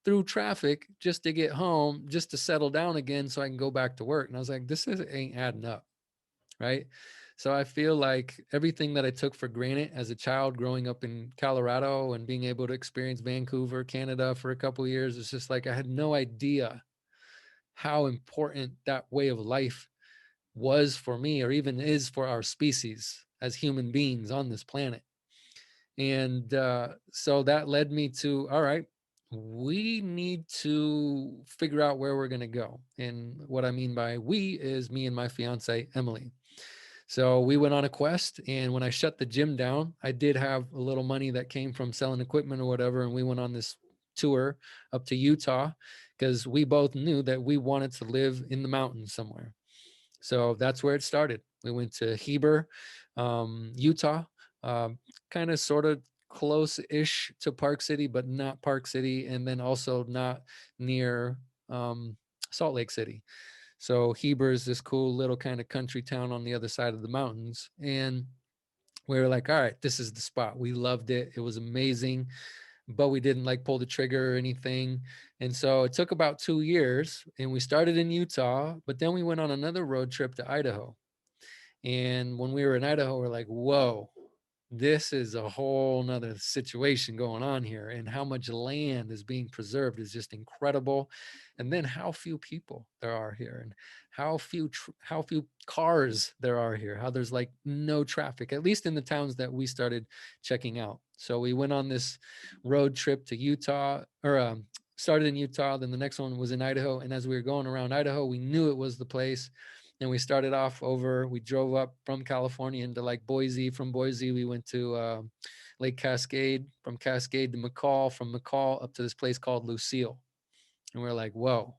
through traffic just to get home, just to settle down again so I can go back to work. And I was like, ain't adding up. Right. So I feel like everything that I took for granted as a child growing up in Colorado and being able to experience Vancouver, Canada for a couple of years, it's just like I had no idea how important that way of life was for me, or even is for our species as human beings on this planet. And so that led me to, all right, we need to figure out where we're going to go. And what I mean by we is me and my fiance, Emily. So we went on a quest. And when I shut the gym down, I did have a little money that came from selling equipment or whatever. And we went on this tour up to Utah because we both knew that we wanted to live in the mountains somewhere. So that's where it started. We went to Heber, Utah, kind of sort of close-ish to Park City, but not Park City, and then also not near Salt Lake City. So Heber is this cool little kind of country town on the other side of the mountains. And we were like, all right, this is the spot. We loved it. It was amazing. but we didn't like pull the trigger or anything. And so it took about 2 years, and we started in Utah, but then we went on another road trip to Idaho. And when we were in Idaho, we're like, whoa, this is a whole nother situation going on here. And how much land is being preserved is just incredible. And then how few people there are here, and how few cars there are here, how there's like no traffic, at least in the towns that we started checking out. So we went on this road trip to Utah, or started in Utah. Then the next one was in Idaho. And as we were going around Idaho, we knew it was the place. And we started off we drove up from California into like Boise. From Boise, we went to Lake Cascade, from Cascade to McCall, from McCall up to this place called Lucille. And we're like, whoa,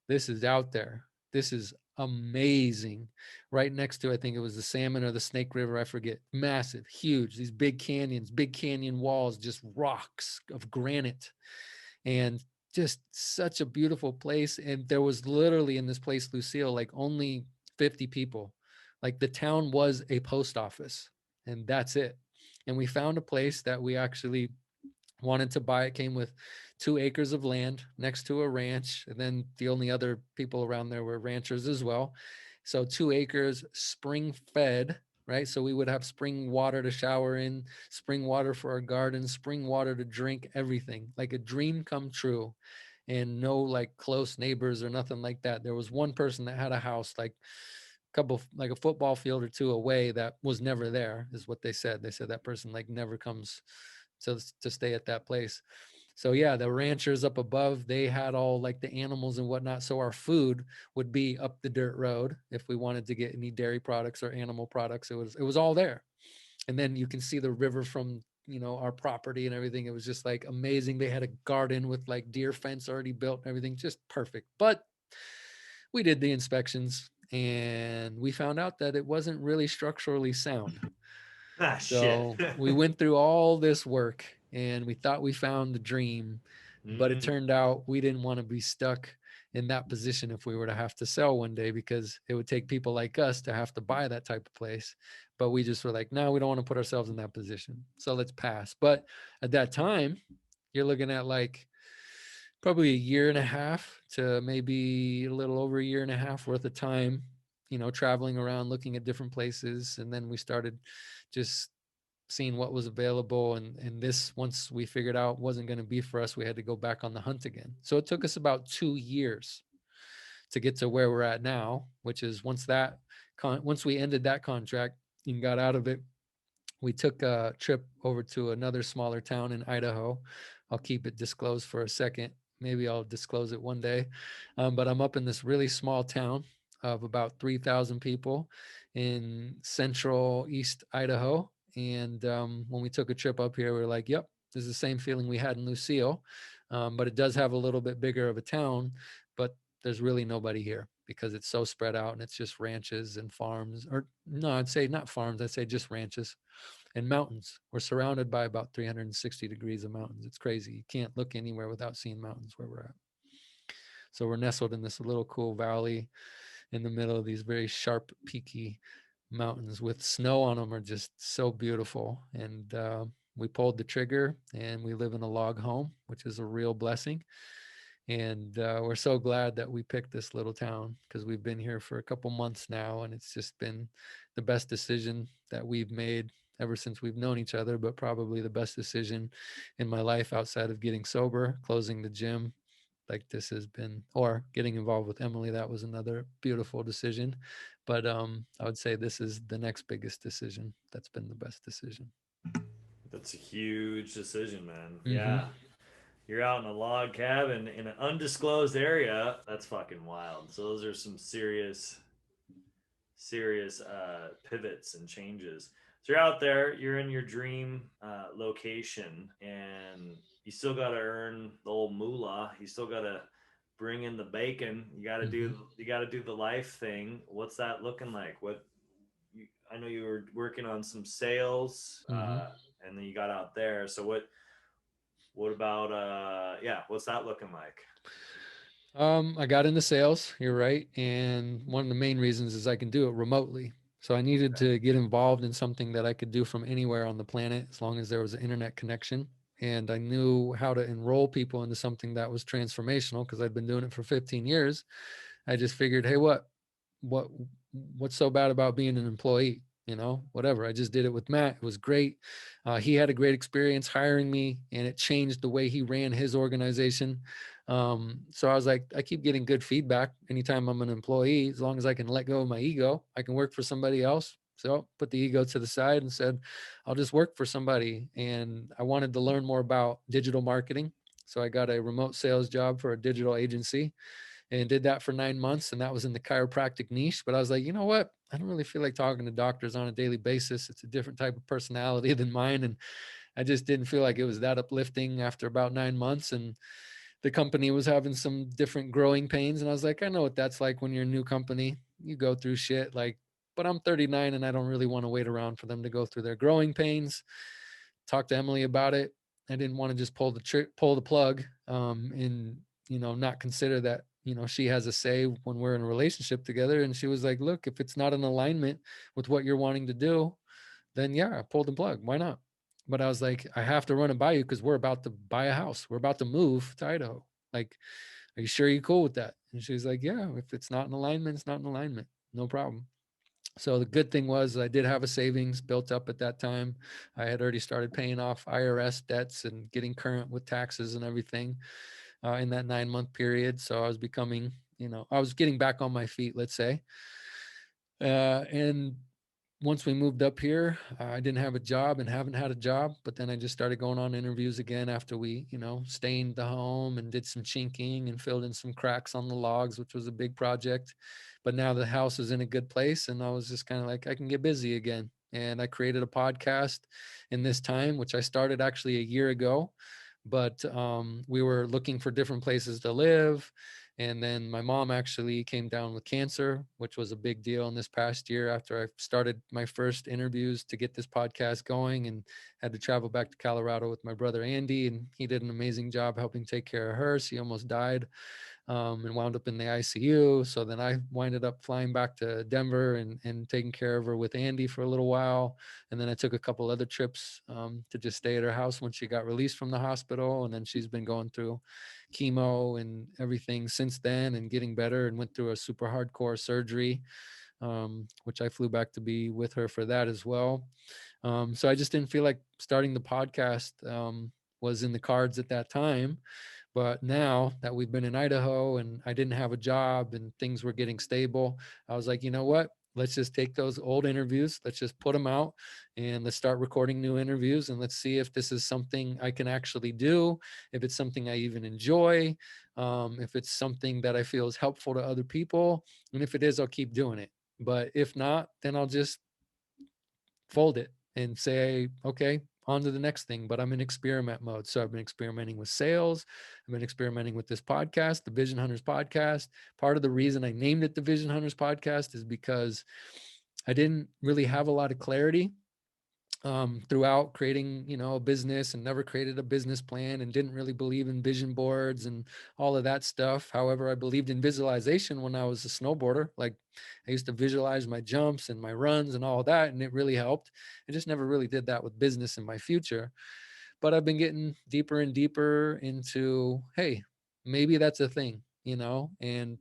this is out there. This is amazing. Right next to, I think it was the Salmon or the Snake River, I forget. Massive, huge, these big canyons, big canyon walls, just rocks of granite. And just such a beautiful place. And there was literally in this place, Lucille, like only 50 people. Like the town was a post office, and that's it. And we found a place that we actually wanted to buy. It came with 2 acres of land next to a ranch. And then the only other people around there were ranchers as well. So 2 acres, spring fed, right? So we would have spring water to shower in, spring water for our garden, spring water to drink, everything like a dream come true. And no like close neighbors or nothing like that. There was one person that had a house like like a football field or two away that was never there, is what they said. They said that person like never comes to stay at that place. So yeah, the ranchers up above, they had all like the animals and whatnot. So our food would be up the dirt road. If we wanted to get any dairy products or animal products, it was all there. And then you can see the river from, our property and everything. It was just like amazing. They had a garden with like deer fence already built and everything, just perfect. But we did the inspections and we found out that it wasn't really structurally sound. Ah, shit. So we went through all this work and we thought we found the dream, but it Mm. turned out we didn't want to be stuck in that position if we were to have to sell one day, because it would take people like us to have to buy that type of place. But we just were like, no, we don't want to put ourselves in that position. So let's pass. But at that time, you're looking at like probably a year and a half to maybe a little over a year and a half worth of time, traveling around, looking at different places. And then we started just seeing what was available. And this, once we figured out wasn't going to be for us, we had to go back on the hunt again. So it took us about 2 years to get to where we're at now, which is once we ended that contract and got out of it, we took a trip over to another smaller town in Idaho. I'll keep it disclosed for a second. Maybe I'll disclose it one day. But I'm up in this really small town of about 3,000 people in central East Idaho. And when we took a trip up here, we were like, yep, this is the same feeling we had in Lucille. But it does have a little bit bigger of a town, but there's really nobody here because it's so spread out and it's just ranches and farms. Or no, I'd say not farms, I'd say just ranches and mountains. We're surrounded by about 360 degrees of mountains. It's crazy. You can't look anywhere without seeing mountains where we're at. So we're nestled in this little cool valley in the middle of these very sharp, peaky mountains with snow on them, are just so beautiful. And we pulled the trigger and we live in a log home, which is a real blessing. And we're so glad that we picked this little town, because we've been here for a couple months now, and it's just been the best decision that we've made ever since we've known each other, but probably the best decision in my life outside of getting sober, closing the gym. Like this has been, or getting involved with Emily, that was another beautiful decision. But I would say this is the next biggest decision that's been the best decision. That's a huge decision, man. Mm-hmm. Yeah. You're out in a log cabin in an undisclosed area. That's fucking wild. So those are some serious pivots and changes. So you're out there, you're in your dream location, and you still got to earn the old moolah. You still got to bring in the bacon. You got to do the life thing. What's that looking like? I know you were working on some sales, Mm-hmm. and then you got out there. So what about what's that looking like? I got into sales, you're right. And one of the main reasons is I can do it remotely. So I needed to get involved in something that I could do from anywhere on the planet as long as there was an internet connection. and I knew how to enroll people into something that was transformational because I'd been doing it for 15 years. I just figured, hey, what what's so bad about being an employee? Whatever. I just did it with Matt. It was great. He had a great experience hiring me, and it changed the way he ran his organization. So I was like, I keep getting good feedback anytime I'm an employee. As long as I can let go of my ego, I can work for somebody else. So put the ego to the side and said, I'll just work for somebody. And I wanted to learn more about digital marketing. So I got a remote sales job for a digital agency and did that for 9 months. And that was in the chiropractic niche. But I was like, you know what? I don't really feel like talking to doctors on a daily basis. It's a different type of personality than mine. And I just didn't feel like it was that uplifting after about 9 months. And the company was having some different growing pains. And I was like, I know what that's like when you're a new company. You go through shit like, but I'm 39 and I don't really want to wait around for them to go through their growing pains. Talked to Emily about it. I didn't want to just pull the plug, and not consider that she has a say when we're in a relationship together. And she was like, "Look, if it's not in alignment with what you're wanting to do, then yeah, pull the plug. Why not?" But I was like, I have to run it by you because we're about to buy a house. We're about to move to Idaho. Like, are you sure you're cool with that? And she was like, yeah, if it's not in alignment, it's not in alignment. No problem. So the good thing was I did have a savings built up at that time. I had already started paying off IRS debts and getting current with taxes and everything in that 9 month period. So I was becoming, I was getting back on my feet, let's say. And once we moved up here, I didn't have a job and haven't had a job, but then I just started going on interviews again after we, stained the home and did some chinking and filled in some cracks on the logs, which was a big project. But now the house is in a good place, and I was just kind of like, I can get busy again. And I created a podcast in this time, which I started actually a year ago, but we were looking for different places to live. And then my mom actually came down with cancer, which was a big deal in this past year after I started my first interviews to get this podcast going, and had to travel back to Colorado with my brother Andy. And he did an amazing job helping take care of her. She almost died, and wound up in the ICU. So then I winded up flying back to Denver and taking care of her with Andy for a little while. And then I took a couple other trips to just stay at her house when she got released from the hospital. And then she's been going through chemo and everything since then and getting better, and went through a super hardcore surgery, which I flew back to be with her for that as well. So I just didn't feel like starting the podcast was in the cards at that time. But now that we've been in Idaho and I didn't have a job and things were getting stable, I was like, you know what? Let's just take those old interviews, let's just put them out, and let's start recording new interviews, and let's see if this is something I can actually do, if it's something I even enjoy, if it's something that I feel is helpful to other people. And if it is, I'll keep doing it. But if not, then I'll just fold it and say, okay, on to the next thing. But I'm in experiment mode. So I've been experimenting with sales. I've been experimenting with this podcast, the Vision Hunters podcast. Part of the reason I named it the Vision Hunters podcast is because I didn't really have a lot of clarity throughout creating, a business, and never created a business plan, and didn't really believe in vision boards and all of that stuff. However, I believed in visualization when I was a snowboarder. Like, I used to visualize my jumps and my runs and all that, and it really helped. I just never really did that with business in my future. But I've been getting deeper and deeper into, hey, maybe that's a thing, and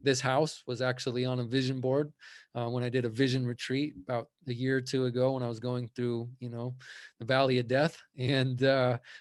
this house was actually on a vision board when I did a vision retreat about a year or two ago when I was going through, the valley of death. And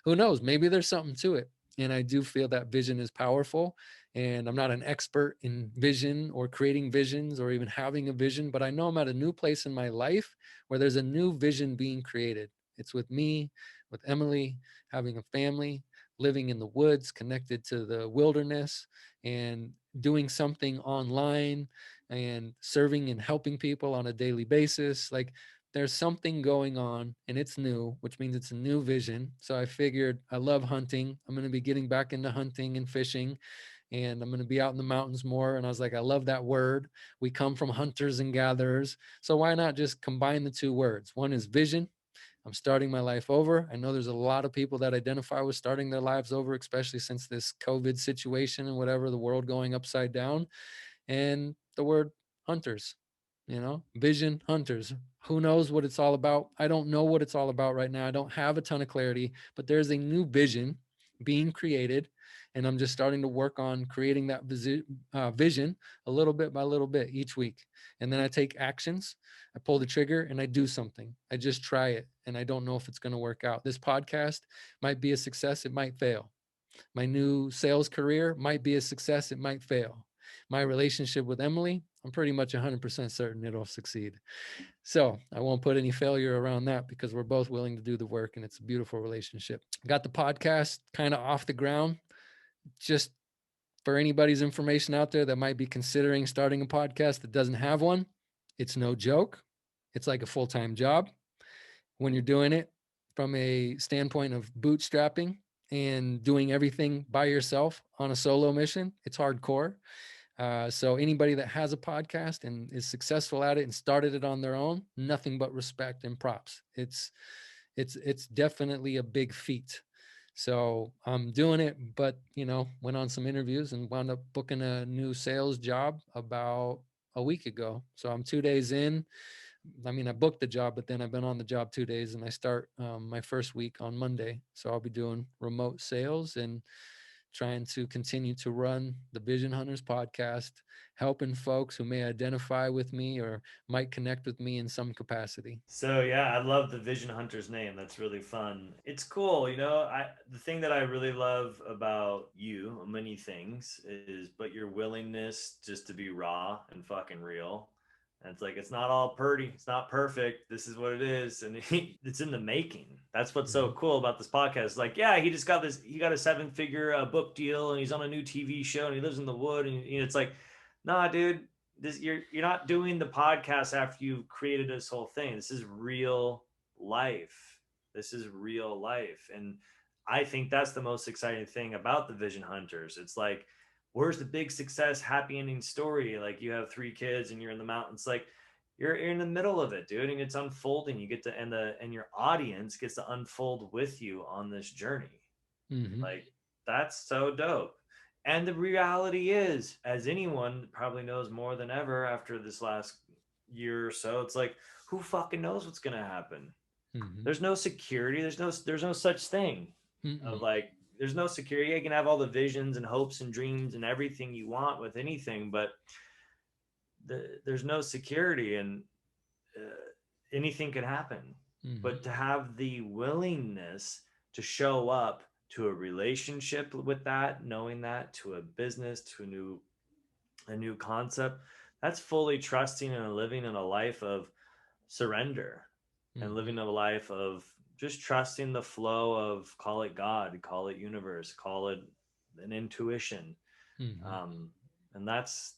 who knows, maybe there's something to it. And I do feel that vision is powerful. And I'm not an expert in vision or creating visions or even having a vision, but I know I'm at a new place in my life where there's a new vision being created. It's with me, with Emily, having a family, living in the woods, connected to the wilderness, and doing something online and serving and helping people on a daily basis. Like, there's something going on, and it's new, which means it's a new vision. So I figured, I love hunting. I'm going to be getting back into hunting and fishing, and I'm going to be out in the mountains more. And I was like, I love that word. We come from hunters and gatherers. So why not just combine the two words? One is vision. I'm starting my life over. I know there's a lot of people that identify with starting their lives over, especially since this COVID situation and whatever, the world going upside down. And the word hunters. Vision hunters. Who knows what it's all about? I don't know what it's all about right now. I don't have a ton of clarity, but there's a new vision being created. And I'm just starting to work on creating that vision a little bit by little bit each week. And then I take actions. I pull the trigger and I do something. I just try it. And I don't know if it's going to work out. This podcast might be a success. It might fail. My new sales career might be a success. It might fail. My relationship with Emily, I'm pretty much 100% certain it'll succeed. So I won't put any failure around that because we're both willing to do the work and it's a beautiful relationship. Got the podcast kind of off the ground. Just for anybody's information out there that might be considering starting a podcast that doesn't have one, it's no joke. It's like a full-time job when you're doing it from a standpoint of bootstrapping and doing everything by yourself on a solo mission. It's hardcore. So anybody that has a podcast and is successful at it and started it on their own, nothing but respect and props. It's definitely a big feat. So I'm doing it, but went on some interviews and wound up booking a new sales job about a week ago. So I'm 2 days in. I mean, I booked the job, but then I've been on the job 2 days and I start my first week on Monday. So I'll be doing remote sales and trying to continue to run the Vision Hunters podcast, helping folks who may identify with me or might connect with me in some capacity. So yeah, I love the Vision Hunters name. That's really fun. It's cool, the thing that I really love about you, many things, is but your willingness just to be raw and fucking real. And it's like it's not all pretty, it's not perfect. This is what it is, and it's in the making. That's what's so cool about this podcast. Like, yeah, he got a 7-figure book deal, and he's on a new TV show, and he lives in the wood, and it's like, nah, dude, you're not doing the podcast after you've created this whole thing. This is real life. This is real life, and I think that's the most exciting thing about the Vision Hunters. It's like, where's the big success, happy ending story? Like, you have 3 kids and you're in the mountains. Like, you're in the middle of it, dude, and it's unfolding. You get to and your audience gets to unfold with you on this journey. Like, that's so dope. And the reality is, as anyone probably knows more than ever after this last year or so, it's like, who fucking knows what's gonna happen? There's no security. There's no such thing of like, there's no security. You can have all the visions and hopes and dreams and everything you want with anything, but there's no security, and anything could happen. But to have the willingness to show up to a relationship with that, knowing that, to a business, to a new concept, that's fully trusting and living in a life of surrender and living a life of just trusting the flow of, call it God, call it universe, call it an intuition. And that's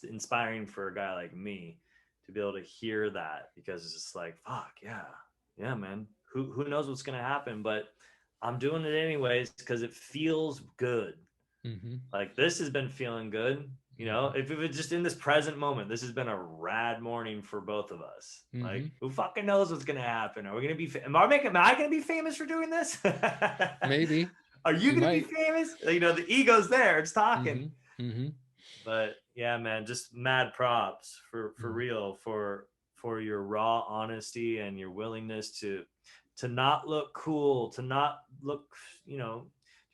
inspiring for a guy like me to be able to hear that, because it's just like, fuck yeah, man, who knows what's going to happen, but I'm doing it anyways because it feels good. Like, this has been feeling good. If it was just in this present moment, this has been a rad morning for both of us. Like, who fucking knows what's going to happen? Are we going to be, am I going to be famous for doing this? Maybe. Are you going to be famous? The ego's there. It's talking. But yeah, man, just mad props for real, for your raw honesty and your willingness to not look cool, to not look, dude,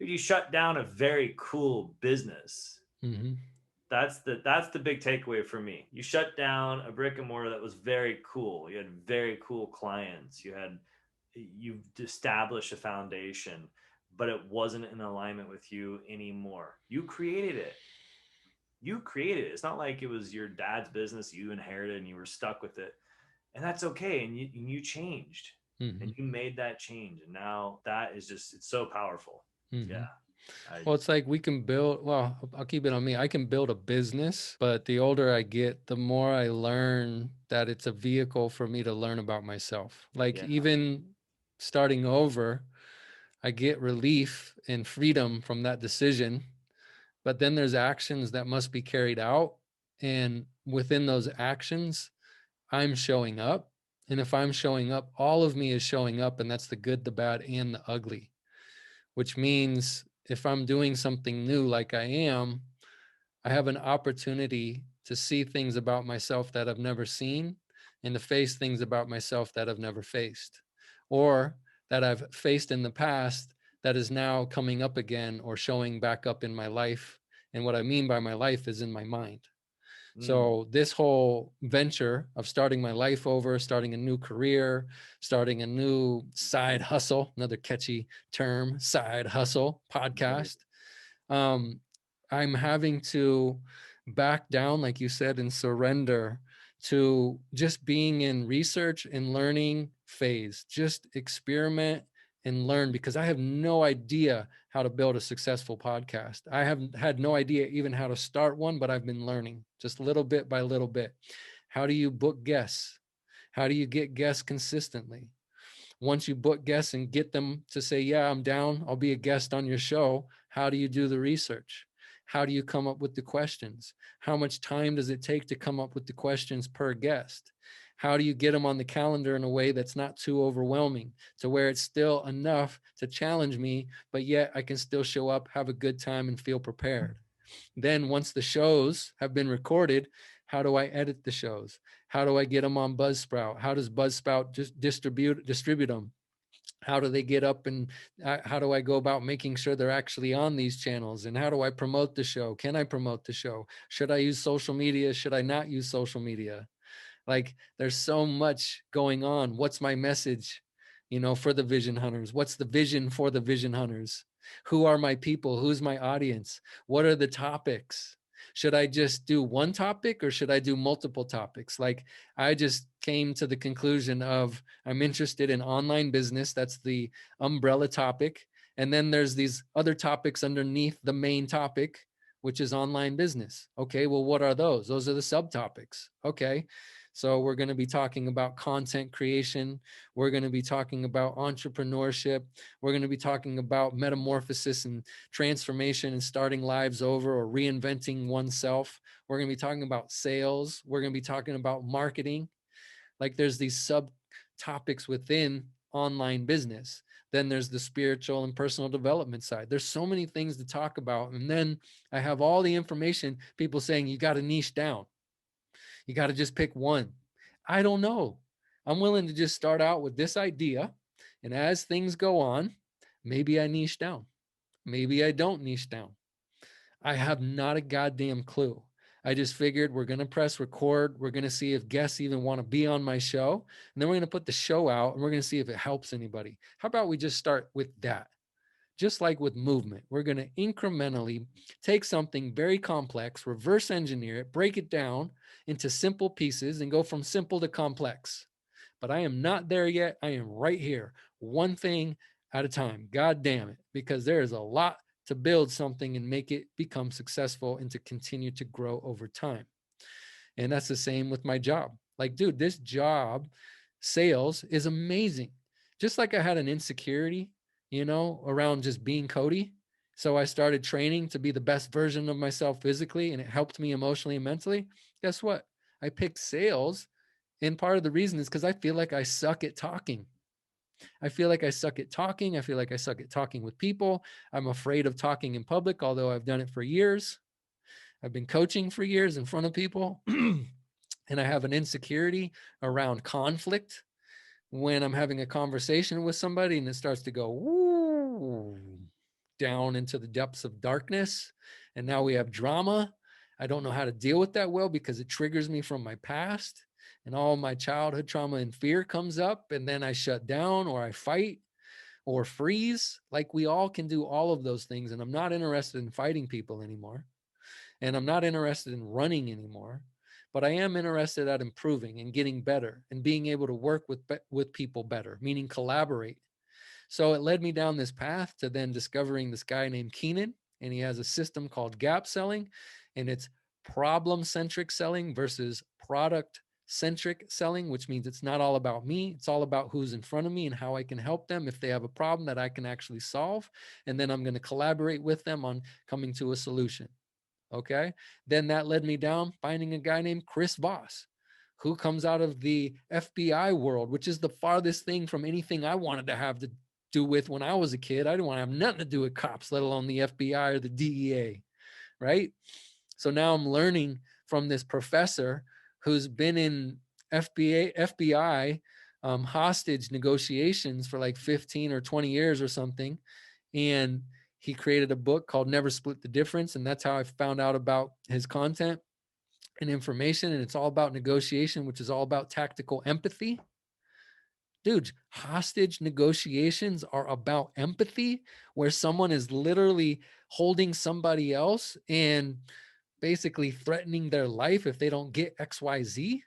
you shut down a very cool business. That's the big takeaway for me. You shut down a brick and mortar that was very cool. You had very cool clients. You've established a foundation, but it wasn't in alignment with you anymore. You created it. It's not like it was your dad's business you inherited and you were stuck with it. And that's okay. And you changed. And you made that change. And now that is just, it's so powerful. Yeah. Well, it's like we can build, well, I'll keep it on me. I can build a business, but the older I get, the more I learn that it's a vehicle for me to learn about myself. Like, even starting over, I get relief and freedom from that decision. But then there's actions that must be carried out. And within those actions, I'm showing up. And if I'm showing up, all of me is showing up. And that's the good, the bad, and the ugly, which means if I'm doing something new like I am, I have an opportunity to see things about myself that I've never seen, and to face things about myself that I've never faced, or that I've faced in the past that is now coming up again or showing back up in my life. And what I mean by my life is in my mind. So this whole venture of starting my life over, starting a new career, starting a new side hustle, another catchy term, side hustle podcast. I'm having to back down, like you said, and surrender to just being in research and learning phase. Just experiment and learn, because I have no idea how to build a successful podcast. I haven't had no idea even how to start one, but I've been learning just little bit by little bit. How do you book guests? How do you get guests consistently? Once you book guests and get them to say, yeah, I'm down, I'll be a guest on your show, how do you do the research? How do you come up with the questions? How much time does it take to come up with the questions per guest? How do you get them on the calendar in a way that's not too overwhelming, to where it's still enough to challenge me, but yet I can still show up, have a good time, and feel prepared? Then once the shows have been recorded, how do I edit the shows? How do I get them on Buzzsprout? How does Buzzsprout just distribute them? How do they get up, and how do I go about making sure they're actually on these channels? And how do I promote the show? Can I promote the show? Should I use social media? Should I not use social media? Like, there's so much going on. What's my message, for the vision hunters? What's the vision for the vision hunters? Who are my people? Who's my audience? What are the topics? Should I just do one topic, or should I do multiple topics? Like, I just came to the conclusion of, I'm interested in online business. That's the umbrella topic. And then there's these other topics underneath the main topic, which is online business. Okay, well, what are those? Those are the subtopics. Okay. So we're going to be talking about content creation. We're going to be talking about entrepreneurship. We're going to be talking about metamorphosis and transformation and starting lives over, or reinventing oneself. We're going to be talking about sales. We're going to be talking about marketing. Like, there's these subtopics within online business. Then there's the spiritual and personal development side. There's so many things to talk about. And then I have all the information, people saying, you got to niche down. You got to just pick one. I don't know. I'm willing to just start out with this idea. And as things go on, maybe I niche down. Maybe I don't niche down. I have not a goddamn clue. I just figured we're going to press record. We're going to see if guests even want to be on my show. And then we're going to put the show out, and we're going to see if it helps anybody. How about we just start with that? Just like with movement, we're going to incrementally take something very complex, reverse engineer it, break it down into simple pieces, and go from simple to complex. But I am not there yet. I am right here, one thing at a time. God damn it, because there is a lot to build something and make it become successful and to continue to grow over time. And that's the same with my job. Like, dude, this job, sales, is amazing. Just like I had an insecurity, around just being Cody. So I started training to be the best version of myself physically, and it helped me emotionally and mentally. Guess what? I picked sales. And part of the reason is because I feel like I suck at talking. I feel like I suck at talking. I feel like I suck at talking with people. I'm afraid of talking in public, although I've done it for years. I've been coaching for years in front of people. And I have an insecurity around conflict when I'm having a conversation with somebody and it starts to go woo, down into the depths of darkness. And now we have drama. I don't know how to deal with that well, because it triggers me from my past, and all my childhood trauma and fear comes up, and then I shut down, or I fight, or freeze. Like, we all can do all of those things. And I'm not interested in fighting people anymore. And I'm not interested in running anymore. But I am interested at improving and getting better and being able to work with people better, meaning collaborate. So it led me down this path to then discovering this guy named Keenan, and he has a system called gap selling, and it's problem-centric selling versus product-centric selling, which means it's not all about me. It's all about who's in front of me and how I can help them if they have a problem that I can actually solve. And then I'm going to collaborate with them on coming to a solution. Okay. Then that led me down finding a guy named Chris Voss, who comes out of the FBI world, which is the farthest thing from anything I wanted to have to do with when I was a kid. I didn't want to have nothing to do with cops, let alone the FBI or the DEA. Right. So now I'm learning from this professor who's been in FBI hostage negotiations for like 15 or 20 years or something. And he created a book called Never Split the Difference. And that's how I found out about his content and information. And it's all about negotiation, which is all about tactical empathy. Dude, hostage negotiations are about empathy, where someone is literally holding somebody else and basically threatening their life if they don't get XYZ.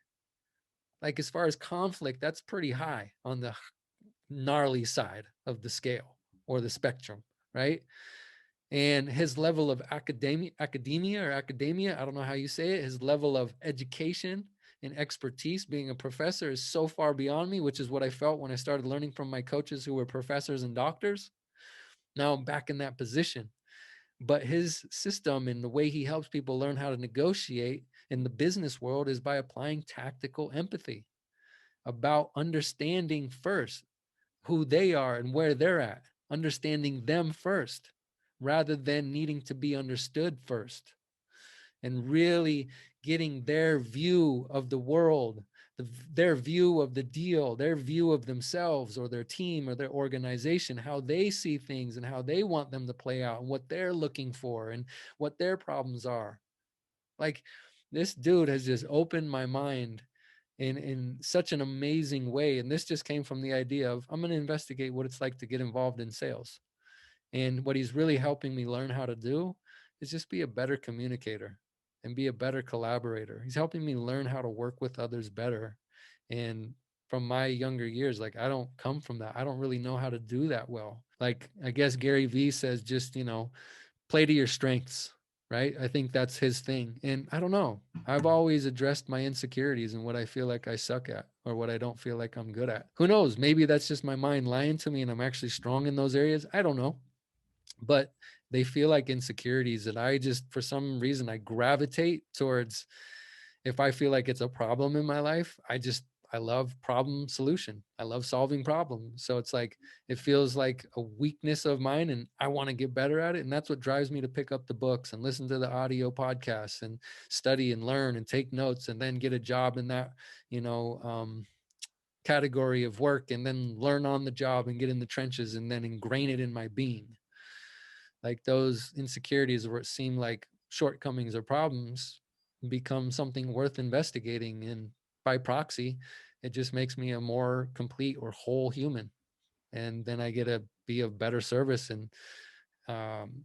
Like, as far as conflict, that's pretty high on the gnarly side of the scale or the spectrum, right? And his level of academia, I don't know how you say it, his level of education and expertise being a professor is so far beyond me, which is what I felt when I started learning from my coaches who were professors and doctors. Now I'm back in that position. But his system and the way he helps people learn how to negotiate in the business world is by applying tactical empathy, about understanding first who they are and where they're at, understanding them first, rather than needing to be understood first, and really getting their view of the world, their view of the deal, their view of themselves or their team or their organization, how they see things and how they want them to play out and what they're looking for and what their problems are. Like, this dude has just opened my mind in such an amazing way. And this just came from the idea of, I'm going to investigate what it's like to get involved in sales. And what he's really helping me learn how to do is just be a better communicator and be a better collaborator. He's helping me learn how to work with others better. And from my younger years, like, I don't come from that. I don't really know how to do that well. Like, I guess Gary Vee says, just, play to your strengths, right? I think that's his thing. And I don't know. I've always addressed my insecurities and what I feel like I suck at or what I don't feel like I'm good at. Who knows? Maybe that's just my mind lying to me and I'm actually strong in those areas. I don't know. But they feel like insecurities that I just, for some reason, I gravitate towards. If I feel like it's a problem in my life, I love problem solution. I love solving problems. So it's like, it feels like a weakness of mine and I want to get better at it. And that's what drives me to pick up the books and listen to the audio podcasts and study and learn and take notes and then get a job in that, category of work, and then learn on the job and get in the trenches and then ingrain it in my being. Like, those insecurities where it seem like shortcomings or problems become something worth investigating. And by proxy, it just makes me a more complete or whole human. And then I get to be of better service and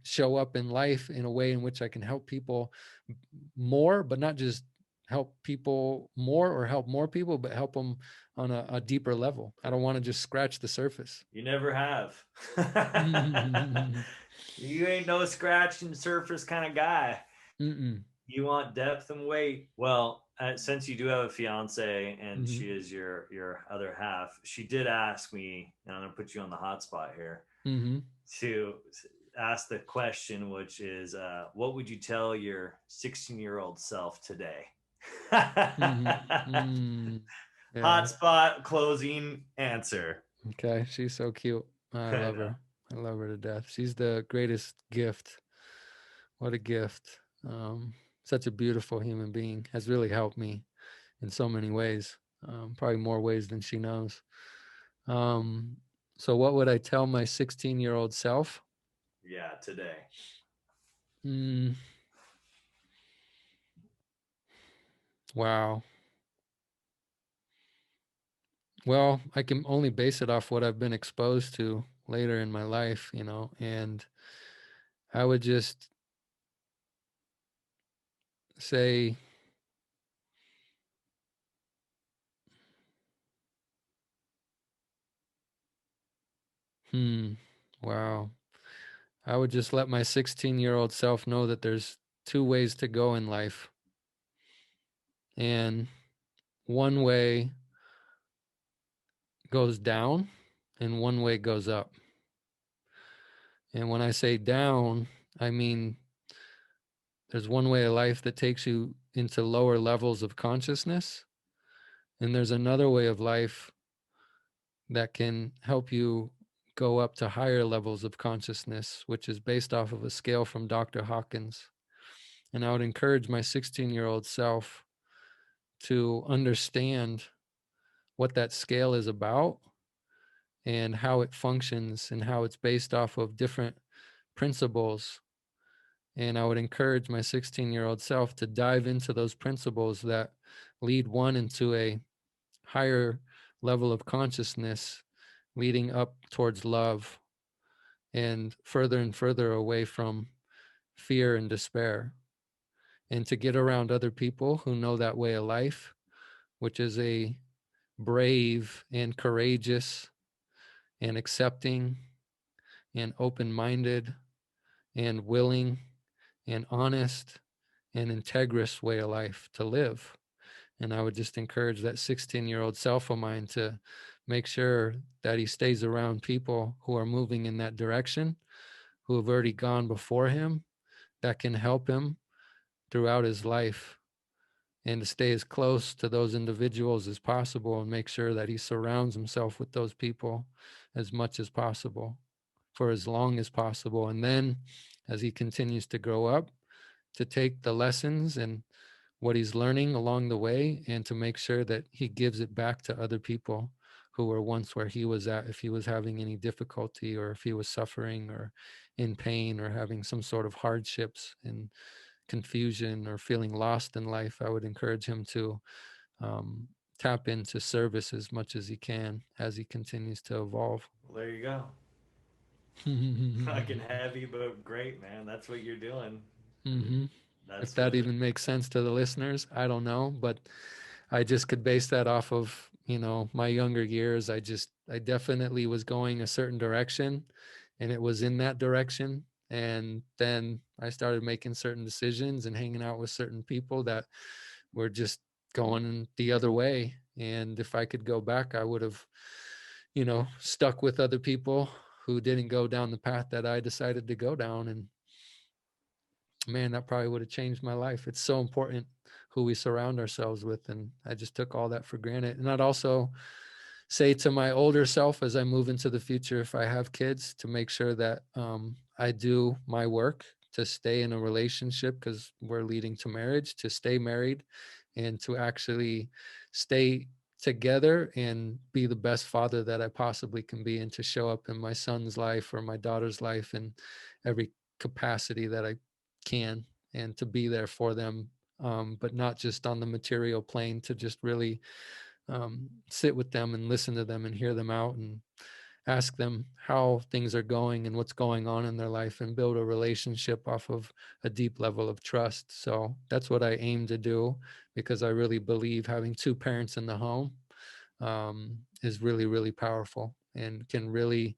show up in life in a way in which I can help people more, but not just help people more or help more people, but help them on a deeper level. I don't want to just scratch the surface. You never have. You ain't no scratching surface kind of guy. Mm-mm. You want depth and weight. Well, since you do have a fiance and she is your other half, she did ask me, and I'm gonna put you on the hot spot here, to ask the question, which is, what would you tell your 16-year-old self today? Yeah. Hot spot closing answer. Okay, she's so cute. I love her. I love her to death. She's the greatest gift. What a gift. Such a beautiful human being. Has really helped me in so many ways. Probably more ways than she knows. So what would I tell my 16-year-old self? Yeah, today. Wow. Well, I can only base it off what I've been exposed to later in my life, and I would just say, wow. I would just let my 16-year-old self know that there's two ways to go in life. And one way goes down and one way goes up. And when I say down, I mean there's one way of life that takes you into lower levels of consciousness. And there's another way of life that can help you go up to higher levels of consciousness, which is based off of a scale from Dr. Hawkins. And I would encourage my 16-year-old self to understand what that scale is about and how it functions and how it's based off of different principles. And I would encourage my 16-year-old self to dive into those principles that lead one into a higher level of consciousness, leading up towards love and further away from fear and despair. And to get around other people who know that way of life, which is a brave and courageous and accepting and open-minded and willing and honest and integrous way of life to live. And I would just encourage that 16-year-old self of mine to make sure that he stays around people who are moving in that direction, who have already gone before him, that can help him throughout his life, and to stay as close to those individuals as possible and make sure that he surrounds himself with those people as much as possible for as long as possible. And then as he continues to grow up, to take the lessons and what he's learning along the way and to make sure that he gives it back to other people who were once where he was at, if he was having any difficulty or if he was suffering or in pain or having some sort of hardships and confusion or feeling lost in life. I would encourage him to tap into service as much as he can as he continues to evolve. Well, there you go. Fucking heavy, but great, man. That's what you're doing. Mm-hmm. If that even makes sense to the listeners, I don't know, but I just could base that off of, my younger years. I definitely was going a certain direction and it was in that direction. And then I started making certain decisions and hanging out with certain people that were just going the other way. And if I could go back, I would have, stuck with other people who didn't go down the path that I decided to go down. And man, that probably would have changed my life. It's so important who we surround ourselves with. And I just took all that for granted. And I'd also say to my older self, as I move into the future, if I have kids, to make sure that I do my work to stay in a relationship, because we're leading to marriage, to stay married and to actually stay together and be the best father that I possibly can be, and to show up in my son's life or my daughter's life in every capacity that I can, and to be there for them, but not just on the material plane, to just really sit with them and listen to them and hear them out and ask them how things are going and what's going on in their life, and build a relationship off of a deep level of trust. So that's what I aim to do, because I really believe having two parents in the home is really, really powerful and can really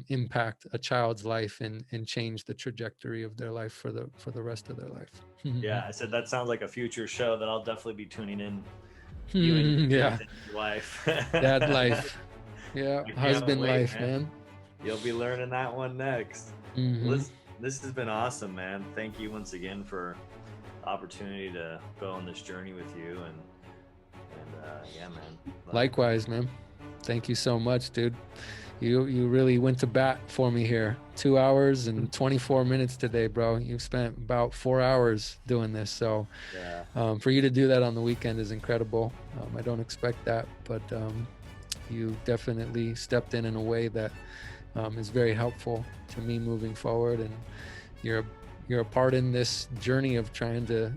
impact a child's life and change the trajectory of their life for the rest of their life. Yeah, I said that sounds like a future show that I'll definitely be tuning in. You and your kids and your wife. Dad life. Yeah, husband life, man. You'll be learning that one next. Mm-hmm. Well, this has been awesome, man. Thank you once again for the opportunity to go on this journey with you, and yeah, man. Likewise, man. Thank you so much, dude. You really went to bat for me here. 2 hours and 24 minutes today, bro. You've spent about 4 hours doing this. So yeah. For you to do that on the weekend is incredible. I don't expect that, but you definitely stepped in a way that is very helpful to me moving forward. And you're a part in this journey of trying to,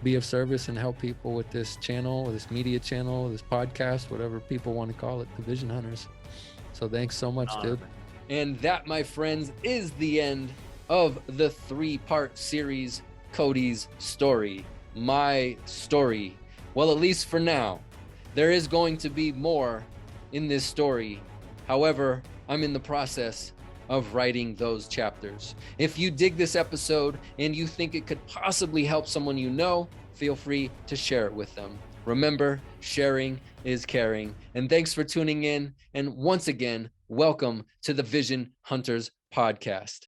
be of service and help people with this channel, this media channel, this podcast, whatever people want to call it, the Vision Hunters. So thanks so much, dude. And that, my friends, is the end of the 3-part series, Cody's Story, my story. Well, at least for now. There is going to be more in this story. However, I'm in the process of writing those chapters. If you dig this episode and you think it could possibly help someone you know, feel free to share it with them. Remember, sharing is caring. And thanks for tuning in. And once again, welcome to the Vision Hunters podcast.